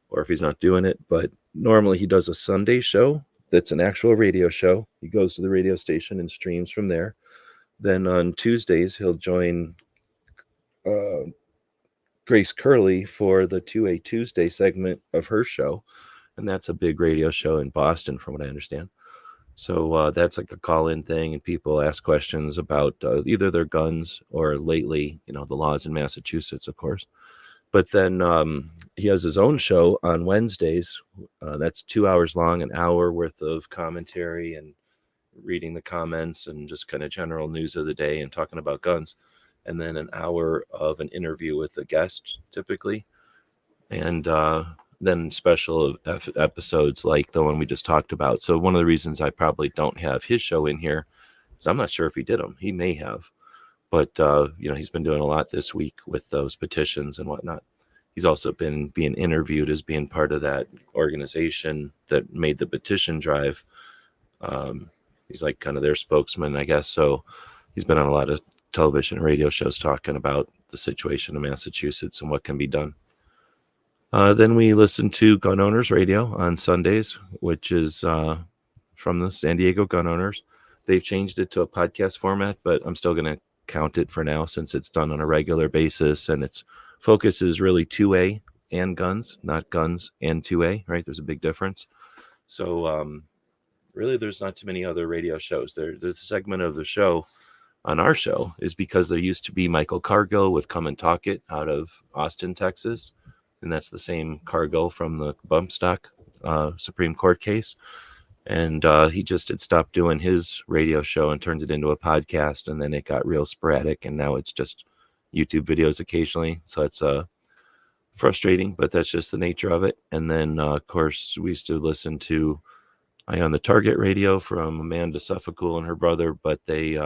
or if he's not doing it. But normally he does a Sunday show that's an actual radio show. He goes to the radio station and streams from there. Then on Tuesdays, he'll join Grace Curley for the 2A Tuesday segment of her show. And that's a big radio show in Boston, from what I understand. So that's like a call-in thing, and people ask questions about either their guns or lately, the laws in Massachusetts, of course. But then he has his own show on Wednesdays. That's 2 hours long, an hour worth of commentary and reading the comments and just kind of general news of the day and talking about guns. And then an hour of an interview with a guest, typically. And then special episodes like the one we just talked about. So one of the reasons I probably don't have his show in here So I'm not sure if he did them. He may have. But, he's been doing a lot this week with those petitions and whatnot. He's also been being interviewed as being part of that organization that made the petition drive. He's like kind of their spokesman, I guess. So he's been on a lot of television and radio shows talking about the situation in Massachusetts and what can be done. Then we listen to Gun Owners Radio on Sundays, which is from the San Diego Gun Owners. They've changed it to a podcast format, but I'm still going to count it for now since it's done on a regular basis, and its focus is really 2A and guns, not guns and 2A, right? There's a big difference. So really there's not too many other radio shows. There's a segment of the show on our show is because there used to be Michael Cargill with Come and Talk It out of Austin, Texas, and that's the same Cargill from the bump stock Supreme Court case. And he just had stopped doing his radio show and turned it into a podcast. And then it got real sporadic. And now it's just YouTube videos occasionally. So it's frustrating, but that's just the nature of it. And then, of course, we used to listen to Eye on the Target radio from Amanda Suffolk and her brother. But they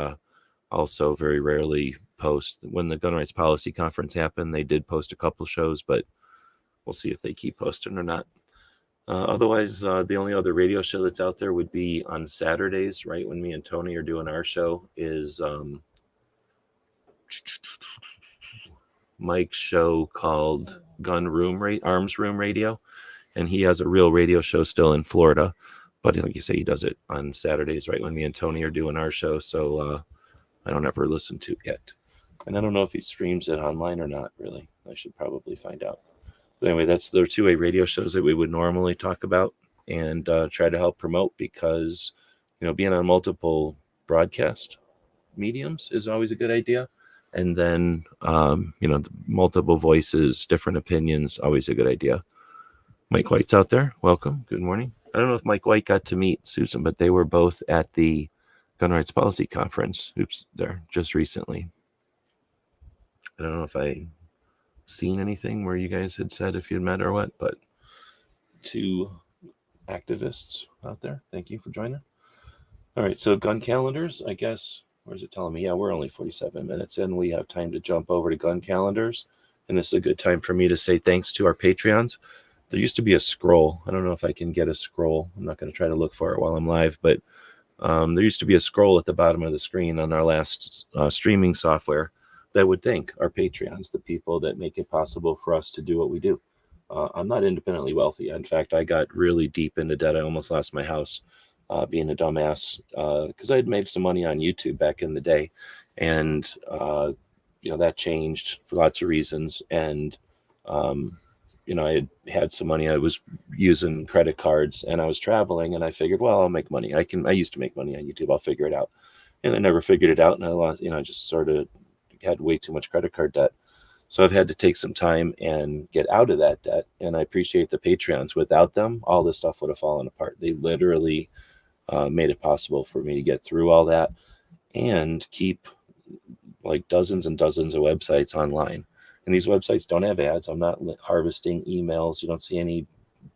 also very rarely post. When the Gun Rights Policy Conference happened, they did post a couple shows. But we'll see if they keep posting or not. Otherwise, the only other radio show that's out there would be on Saturdays, right? When me and Tony are doing our show is Mike's show called Arms Room Radio. And he has a real radio show still in Florida. But like you say, he does it on Saturdays, right? When me and Tony are doing our show. So I don't ever listen to it yet. And I don't know if he streams it online or not, really. I should probably find out. But anyway, that's their 2A radio shows that we would normally talk about and try to help promote because, being on multiple broadcast mediums is always a good idea. And then, the multiple voices, different opinions, always a good idea. Mike White's out there. Welcome. Good morning. I don't know if Mike White got to meet Susan, but they were both at the Gun Rights Policy Conference. There just recently. I don't know if I seen anything where you guys had said if you'd met or what, but two activists out there. Thank you for joining. All right, so gun calendars, I guess. Where's it telling me? Yeah, we're only 47 minutes in. We have time to jump over to gun calendars, and this is a good time for me to say thanks to our Patreons. There used to be a scroll. I don't know if I can get a scroll. I'm not going to try to look for it while I'm live, but there used to be a scroll at the bottom of the screen on our last streaming software that would thank our Patreons, the people that make it possible for us to do what we do. I'm not independently wealthy. In fact, I got really deep into debt. I almost lost my house being a dumbass because I had made some money on YouTube back in the day. And, that changed for lots of reasons. And, I had some money. I was using credit cards and I was traveling and I figured, well, I'll make money. I used to make money on YouTube. I'll figure it out. And I never figured it out. And I lost, just sort of had way too much credit card debt. So I've had to take some time and get out of that debt. And I appreciate the Patreons. Without them, all this stuff would have fallen apart. They literally made it possible for me to get through all that and keep like dozens and dozens of websites online. And these websites don't have ads. I'm not harvesting emails. You don't see any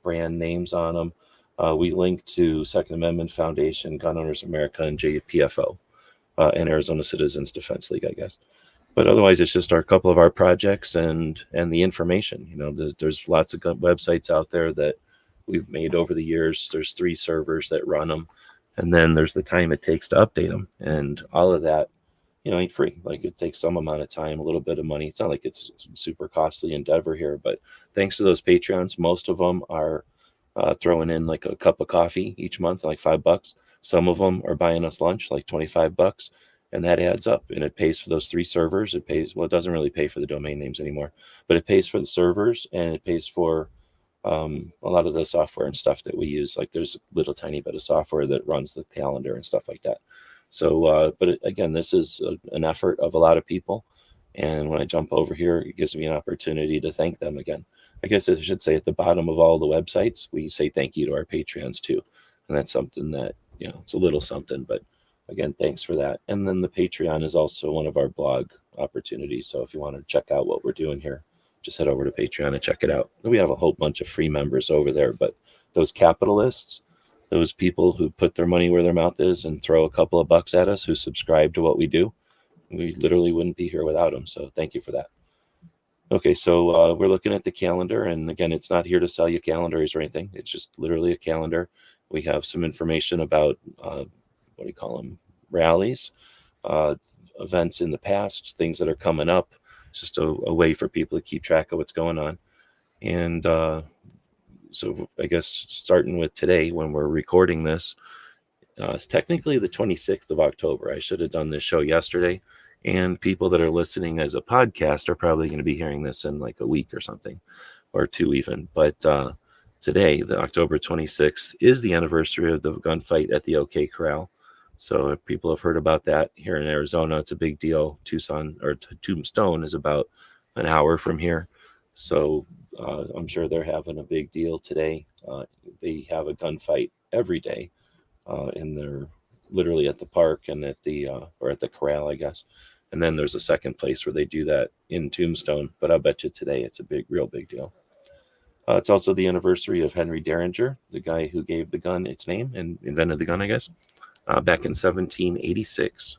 brand names on them. We link to Second Amendment Foundation, Gun Owners America, and JPFO, and Arizona Citizens Defense League, I guess. But otherwise, it's just a couple of our projects and the information. There's lots of websites out there that we've made over the years. There's 3 servers that run them. And then there's the time it takes to update them. And all of that, ain't free. Like it takes some amount of time, a little bit of money. It's not like it's super costly endeavor here. But thanks to those Patreons, most of them are throwing in like a cup of coffee each month, like $5. Some of them are buying us lunch, like $25. And that adds up, and it pays for those 3 servers. It pays, it doesn't really pay for the domain names anymore, but it pays for the servers and it pays for a lot of the software and stuff that we use. Like there's a little tiny bit of software that runs the calendar and stuff like that. So, again, this is an effort of a lot of people. And when I jump over here, it gives me an opportunity to thank them again. I guess I should say at the bottom of all the websites, we say thank you to our Patreons too. And that's something that, it's a little something, but again, thanks for that. And then the Patreon is also one of our blog opportunities. So if you want to check out what we're doing here, just head over to Patreon and check it out. We have a whole bunch of free members over there, but those capitalists, those people who put their money where their mouth is and throw a couple of bucks at us, who subscribe to what we do. We literally wouldn't be here without them. So thank you for that. Okay, so we're looking at the calendar, and again, it's not here to sell you calendars or anything. It's just literally a calendar. We have some information about what do you call them? Rallies, events in the past, things that are coming up. It's just a way for people to keep track of what's going on. And so I guess starting with today, when we're recording this, it's technically the 26th of October. I should have done this show yesterday. And people that are listening as a podcast are probably going to be hearing this in like a week or something, or two even. But today, the October 26th, is the anniversary of the gunfight at the OK Corral. So if people have heard about that here in Arizona, it's a big deal. Tucson or Tombstone is about an hour from here. So I'm sure they're having a big deal today. They have a gunfight every day in their literally at the park and at the or at the corral, I guess. And then there's a second place where they do that in Tombstone. But I'll bet you today it's a real big deal. It's also the anniversary of Henry Derringer, the guy who gave the gun its name and invented the gun, I guess, back in 1786.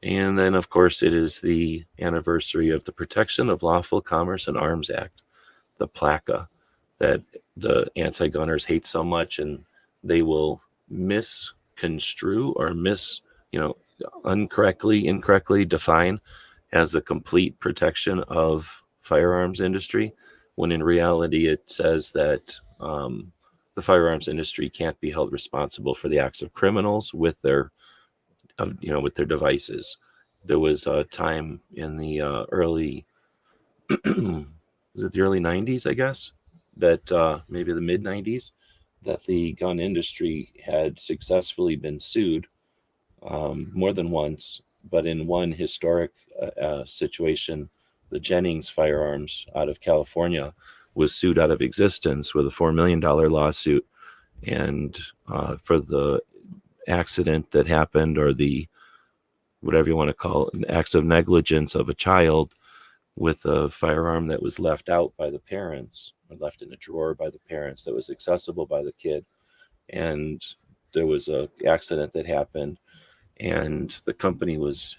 And then, of course, it is the anniversary of the Protection of Lawful Commerce and Arms Act, the PLACA, that the anti-gunners hate so much, and they will misconstrue or incorrectly define as a complete protection of firearms industry, when in reality it says that the firearms industry can't be held responsible for the acts of criminals with their devices. There was a time in the early was it the early 90s, I guess, that maybe the mid 90s, that the gun industry had successfully been sued more than once, but in one historic situation, the Jennings Firearms out of California was sued out of existence with a $4 million lawsuit, and for the accident that happened, or the whatever you want to call it, acts of negligence of a child with a firearm that was left out by the parents, or left in a drawer by the parents, that was accessible by the kid. And there was a accident that happened, and the company was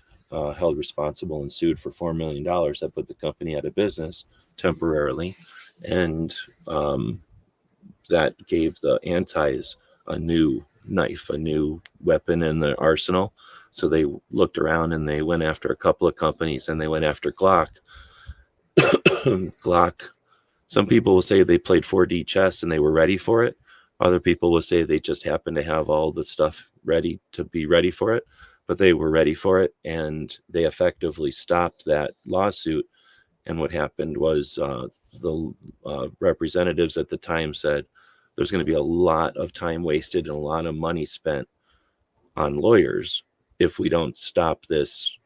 held responsible and sued for $4 million. That put the company out of business temporarily. And that gave the antis a new knife, a new weapon in the arsenal. So they looked around and they went after a couple of companies, and they went after Glock. Glock, some people will say they played 4D chess and they were ready for it. Other people will say they just happened to have all the stuff ready to be ready for it, but they were ready for it, and they effectively stopped that lawsuit. And what happened was the representatives at the time said there's going to be a lot of time wasted and a lot of money spent on lawyers if we don't stop this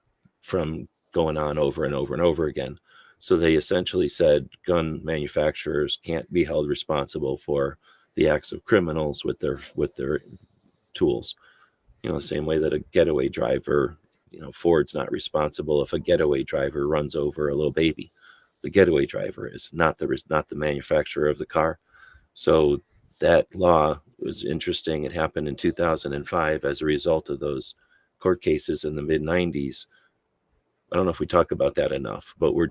from going on over and over and over again. So they essentially said gun manufacturers can't be held responsible for the acts of criminals with their tools. The same way that a getaway driver, Ford's not responsible if a getaway driver runs over a little baby. The getaway driver is not the manufacturer of the car. So that law was interesting. It happened in 2005 as a result of those court cases in the mid 90s. I don't know if we talk about that enough, but we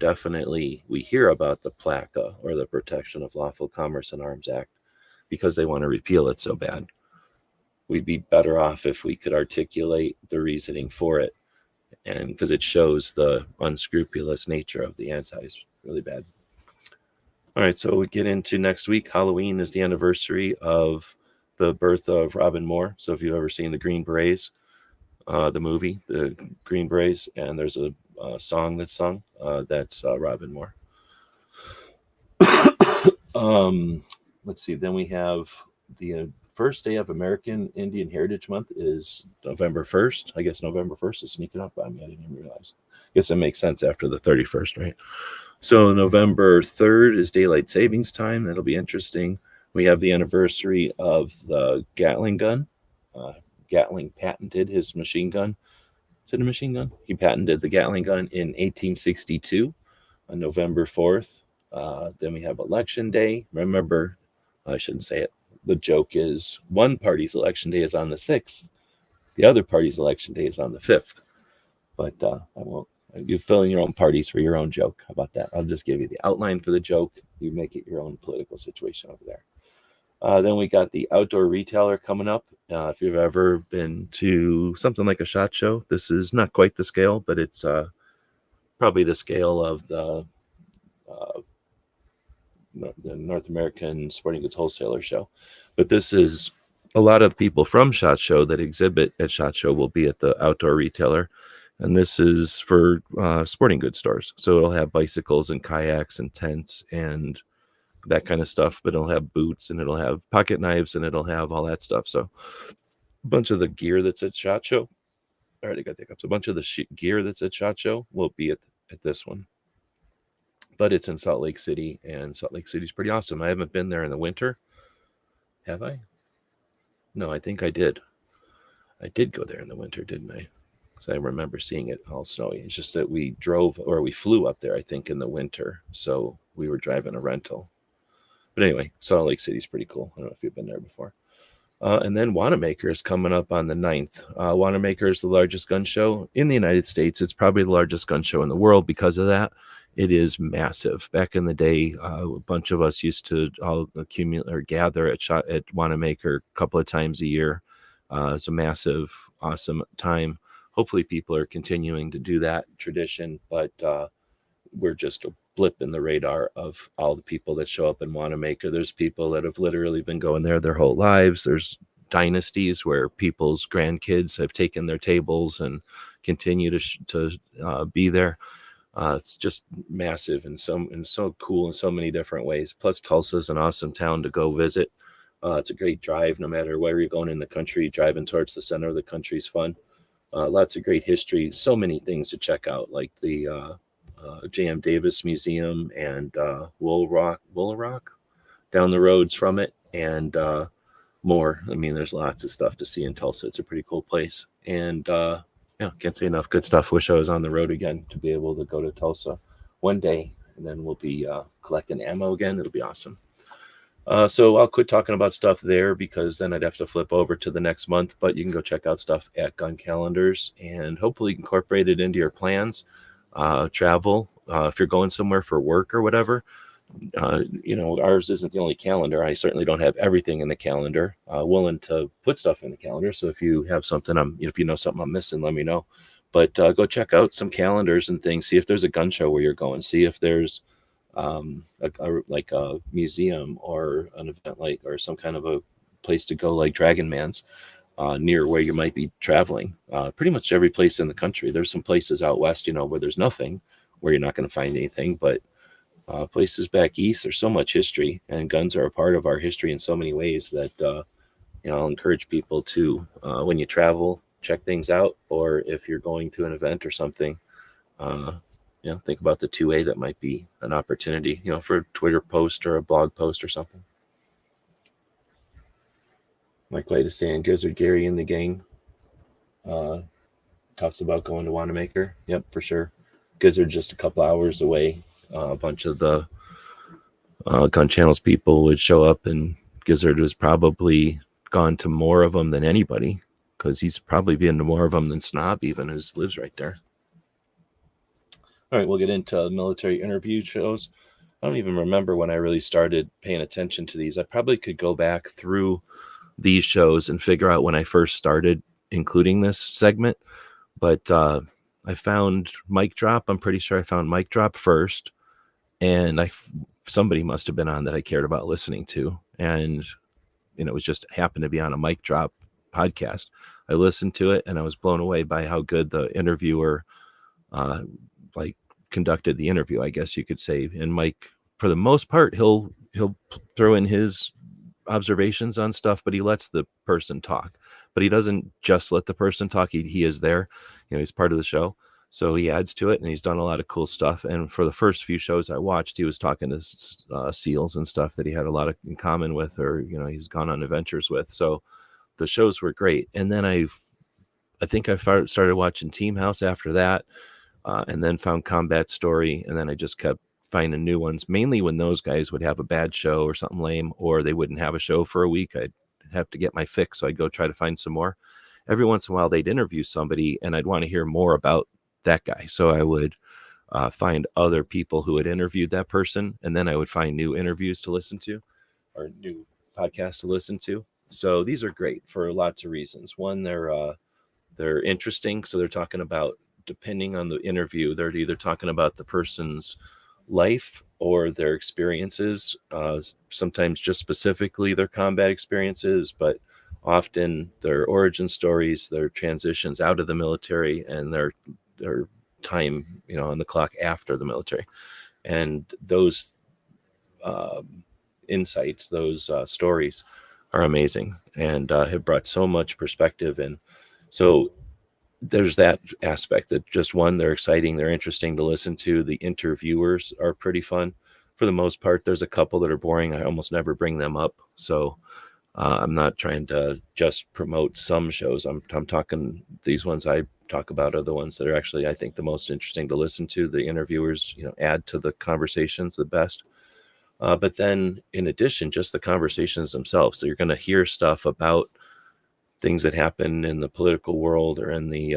hear about the PLACA, or the Protection of Lawful Commerce and Arms Act, because they want to repeal it so bad. We'd be better off if we could articulate the reasoning for it, and because it shows the unscrupulous nature of the antis really bad. All right, so we get into next week. Halloween is the anniversary of the birth of Robin Moore. So if you've ever seen the Green Berets, the movie, the Green Berets, and there's a song that's sung, that's Robin Moore. Let's see. Then we have the first day of American Indian Heritage Month is November 1st. I guess November 1st is sneaking up on me. I didn't even realize. I guess it makes sense after the 31st, right? So November 3rd is Daylight Savings Time. That'll be interesting. We have the anniversary of the Gatling gun. Gatling patented his machine gun. Is it a machine gun? He patented the Gatling gun in 1862 on November 4th. Then we have Election Day. Remember, I shouldn't say it. the joke is one party's election day is on the 6th, the other party's election day is on the 5th. But I won't. You fill in your own parties for your own joke. How about that? I'll just give you the outline for the joke. You make it your own political situation over there. Then we got the outdoor retailer coming up. If you've ever been to something like a SHOT Show, this is not quite the scale, but it's probably the scale of the North American Sporting Goods Wholesaler Show. But this is a lot of people from SHOT Show that exhibit at SHOT Show will be at the outdoor retailer. And this is for sporting goods stores. So it'll have bicycles and kayaks and tents and that kind of stuff, but it'll have boots and it'll have pocket knives and it'll have all that stuff. So a bunch of the gear that's at SHOT Show, I already got the hiccups. A bunch of the gear that's at SHOT Show will be at this one. But it's in Salt Lake City, and Salt Lake City's pretty awesome. I haven't been there in the winter. Have I? No, I think I did. I did go there in the winter, didn't I? Because I remember seeing it all snowy. It's just that we flew up there, I think, in the winter. So we were driving a rental. But anyway, Salt Lake City's pretty cool. I don't know if you've been there before. And then Wanamaker is coming up on the 9th. Wanamaker is the largest gun show in the United States. It's probably the largest gun show in the world because of that. It is massive. Back in the day, a bunch of us used to all accumulate or gather at Wanamaker a couple of times a year. It's a massive, awesome time. Hopefully people are continuing to do that tradition, but we're just a blip in the radar of all the people that show up in Wanamaker. There's people that have literally been going there their whole lives. There's dynasties where people's grandkids have taken their tables and continue to be there. It's just massive and so cool in so many different ways. Plus, Tulsa is an awesome town to go visit. It's a great drive, no matter where you're going in the country. Driving towards the center of the country is fun. Lots of great history. So many things to check out, like the J.M. Davis Museum and Woolaroc down the roads from it, and more. I mean, there's lots of stuff to see in Tulsa. It's a pretty cool place. And can't say enough good stuff. Wish I was on the road again to be able to go to Tulsa one day, and then we'll be collecting ammo again. It'll be awesome. So I'll quit talking about stuff there because then I'd have to flip over to the next month, but you can go check out stuff at Gun Calendars and hopefully incorporate it into your plans. Travel, if you're going somewhere for work or whatever, ours isn't the only calendar. I certainly don't have everything in the calendar, willing to put stuff in the calendar. So if you have something, if you know something I'm missing, let me know, but go check out some calendars and things. See if there's a gun show where you're going, see if there's like a museum or an event or some kind of a place to go like Dragon Man's near where you might be traveling. Pretty much every place in the country. There's some places out west, where there's nothing, where you're not going to find anything, but places back east, there's so much history, and guns are a part of our history in so many ways that I'll encourage people to when you travel, check things out, or if you're going to an event or something, think about the 2A. That might be an opportunity, for a Twitter post or a blog post or something. Mike White is saying Gizzard Gary and the gang talks about going to Wanamaker. Yep, for sure. Gizzard just a couple hours away. A bunch of the gun channels people would show up, and Gizzard was probably gone to more of them than anybody, because he's probably been to more of them than Snob even, who lives right there. All right, we'll get into military interview shows. I don't even remember when I really started paying attention to these. I probably could go back through these shows and figure out when I first started including this segment. But I found Mic Drop. I'm pretty sure I found Mic Drop first. And somebody must have been on that I cared about listening to. And it was just happened to be on a Mic Drop podcast. I listened to it and I was blown away by how good the interviewer conducted the interview, I guess you could say. And Mike, for the most part, he'll throw in his observations on stuff, but he lets the person talk. But he doesn't just let the person talk. He is there. He's part of the show. So he adds to it, and he's done a lot of cool stuff. And for the first few shows I watched, he was talking to SEALs and stuff that he had a lot in common with, or he's gone on adventures with. So the shows were great. And then I think I started watching Team House after that, and then found Combat Story, and then I just kept finding new ones, mainly when those guys would have a bad show or something lame, or they wouldn't have a show for a week. I'd have to get my fix. So I'd go try to find some more. Every once in a while, they'd interview somebody and I'd want to hear more about that guy. So I would find other people who had interviewed that person. And then I would find new interviews to listen to or new podcasts to listen to. So these are great for lots of reasons. One, they're interesting. So they're talking about, depending on the interview, they're either talking about the person's life or their experiences, sometimes just specifically their combat experiences, but often their origin stories, their transitions out of the military, and their time, on the clock after the military. And those insights, those stories are amazing and have brought so much perspective. And so there's that aspect that just one, they're exciting, they're interesting to listen to. The interviewers are pretty fun. For the most part, there's a couple that are boring. I almost never bring them up. So I'm not trying to just promote some shows. I'm talking, these ones I talk about are the ones that are actually, I think, the most interesting to listen to. The interviewers, add to the conversations the best. But then in addition, just the conversations themselves. So you're going to hear stuff about things that happen in the political world or in the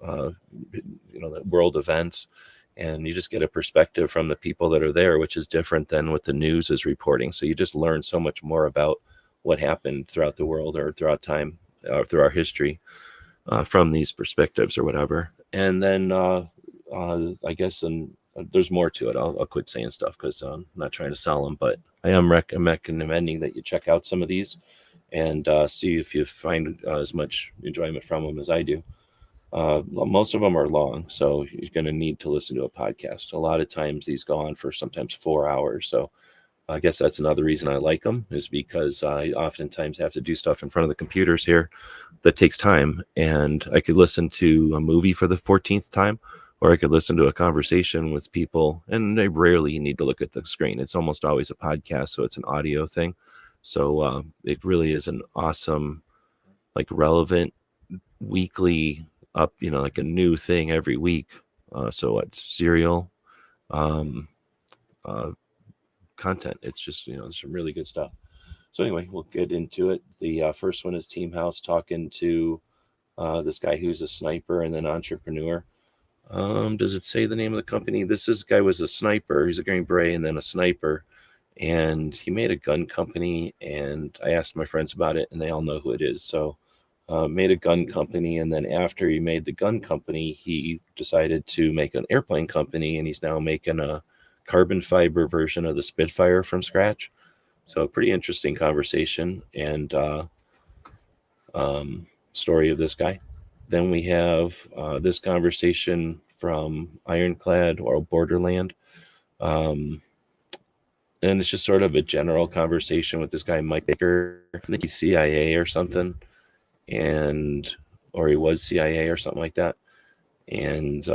the world events, and you just get a perspective from the people that are there, which is different than what the news is reporting. So you just learn so much more about what happened throughout the world or throughout time or through our history from these perspectives or whatever. And then I guess there's more to it. I'll quit saying stuff because I'm not trying to sell them, but I am recommending that you check out some of these and see if you find as much enjoyment from them as I do. Most of them are long, so you're going to need to listen to a podcast. A lot of times these go on for sometimes 4 hours. So I guess that's another reason I like them, is because I oftentimes have to do stuff in front of the computers here that takes time. And I could listen to a movie for the 14th time, or I could listen to a conversation with people, and I rarely need to look at the screen. It's almost always a podcast, so it's an audio thing. So it really is an awesome, relevant weekly up, like a new thing every week. So it's serial content. It's just, some really good stuff. So anyway, we'll get into it. The first one is Team House talking to this guy who's a sniper and an entrepreneur. Does it say the name of the company? This guy was a sniper. He's a Green Beret and then a sniper. And he made a gun company, and I asked my friends about it, and they all know who it is. So made a gun company, and then after he made the gun company, he decided to make an airplane company, and he's now making a carbon fiber version of the Spitfire from scratch. So pretty interesting conversation and story of this guy. Then we have this conversation from Ironclad or Borderland. And it's just sort of a general conversation with this guy, Mike Baker. I think he's CIA or something, or he was CIA or something like that. And,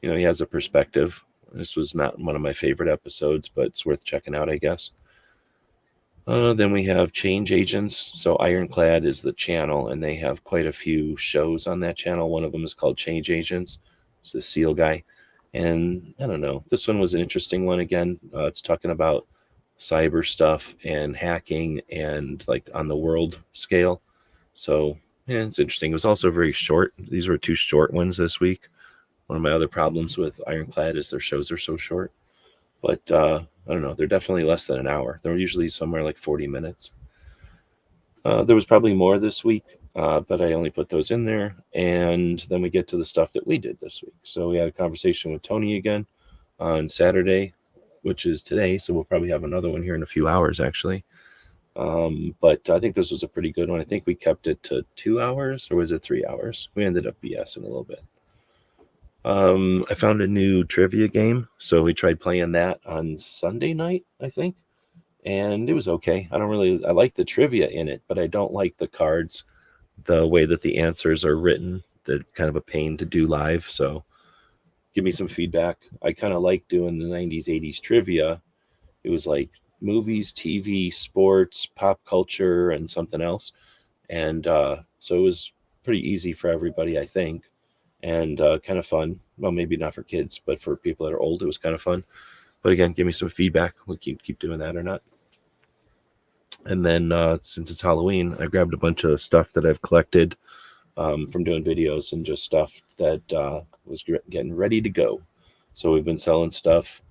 he has a perspective. This was not one of my favorite episodes, but it's worth checking out, I guess. Then we have Change Agents. So Ironclad is the channel, and they have quite a few shows on that channel. One of them is called Change Agents. It's the SEAL guy. And I don't know, this one was an interesting one again. It's talking about cyber stuff and hacking and on the world scale. So yeah, it's interesting. It was also very short. These were 2 short ones this week. One of my other problems with Ironclad is their shows are so short. But I don't know, they're definitely less than an hour. They're usually somewhere like 40 minutes. There was probably more this week, but I only put those in there. And then we get to the stuff that we did this week. So we had a conversation with Tony again on Saturday, which is today. So we'll probably have another one here in a few hours, actually. But I think this was a pretty good one. I think we kept it to 2 hours, or was it 3 hours? We ended up BSing a little bit. I found a new trivia game. So we tried playing that on Sunday night, I think. And it was okay. I like the trivia in it, but I don't like the cards, the way that the answers are written. They're kind of a pain to do live. So give me some feedback. I kind of like doing the 90s, 80s trivia. It was like movies, TV, sports, pop culture, and something else. And so it was pretty easy for everybody, I think, and kind of fun. Well, maybe not for kids, but for people that are old, it was kind of fun. But again, give me some feedback. We'll keep doing that or not. And then since it's Halloween, I grabbed a bunch of stuff that I've collected from doing videos and just stuff that was getting ready to go. So we've been selling stuff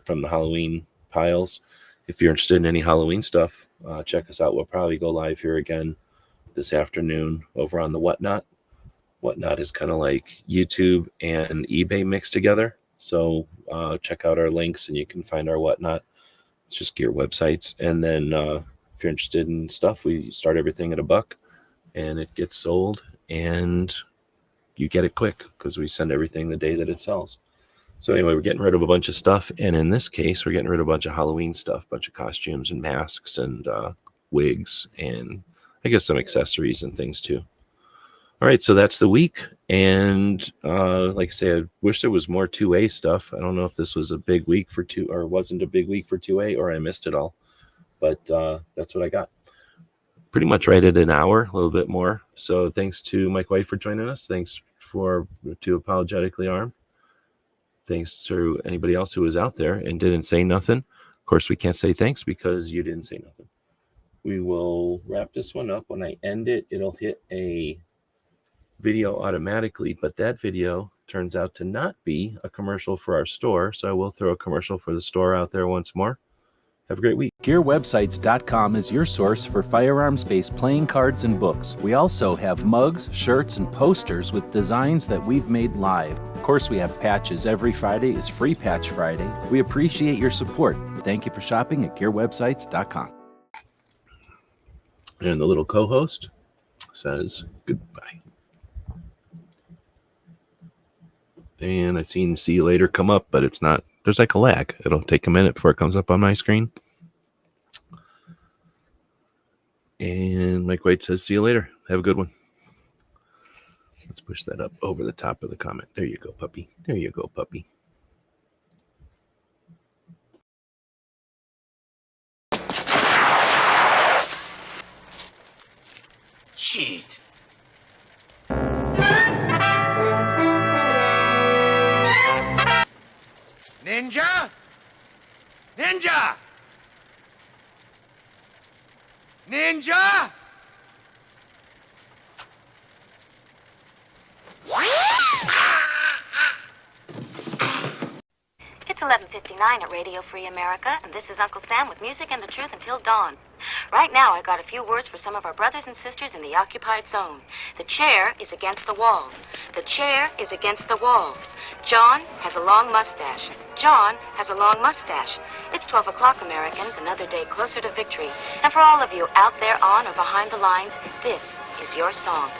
from the Halloween piles. If you're interested in any Halloween stuff, check us out. We'll probably go live here again this afternoon over on the Whatnot. Whatnot is kind of like YouTube and eBay mixed together. So check out our links and you can find our Whatnot. It's just gear websites. And then if you're interested in stuff, we start everything at $1 and it gets sold and you get it quick because we send everything the day that it sells. So anyway, we're getting rid of a bunch of stuff. And in this case, we're getting rid of a bunch of Halloween stuff, a bunch of costumes and masks and wigs and I guess some accessories and things too. All right, so that's the week. And like I say, I wish there was more 2A stuff. I don't know if this was a big week for or wasn't a big week for 2A or I missed it all. But that's what I got. Pretty much right at an hour, a little bit more. So thanks to Mike White for joining us. Thanks to Apologetically Armed. Thanks to anybody else who was out there and didn't say nothing. Of course, we can't say thanks because you didn't say nothing. We will wrap this one up. When I end it, it'll hit a video automatically, but that video turns out to not be a commercial for our store. So I will throw a commercial for the store out there once more. Have a great week. GearWebsites.com is your source for firearms-based playing cards and books. We also have mugs, shirts, and posters with designs that we've made live. Of course, we have patches. Every Friday is Free Patch Friday. We appreciate your support. Thank you for shopping at GearWebsites.com. And the little co-host says goodbye. And I've seen see you later come up, but it's not. There's like a lag. It'll take a minute before it comes up on my screen. And Mike White says, see you later. Have a good one. Let's push that up over the top of the comment. There you go, puppy. There you go, puppy. Shit. Ninja? Ninja! Ninja! It's 11:59 at Radio Free America, and this is Uncle Sam with music and the truth until dawn. Right now, I got a few words for some of our brothers and sisters in the occupied zone. The chair is against the wall. The chair is against the wall. John has a long mustache. John has a long mustache. It's 12 o'clock, Americans, another day closer to victory. And for all of you out there on or behind the lines, this is your song.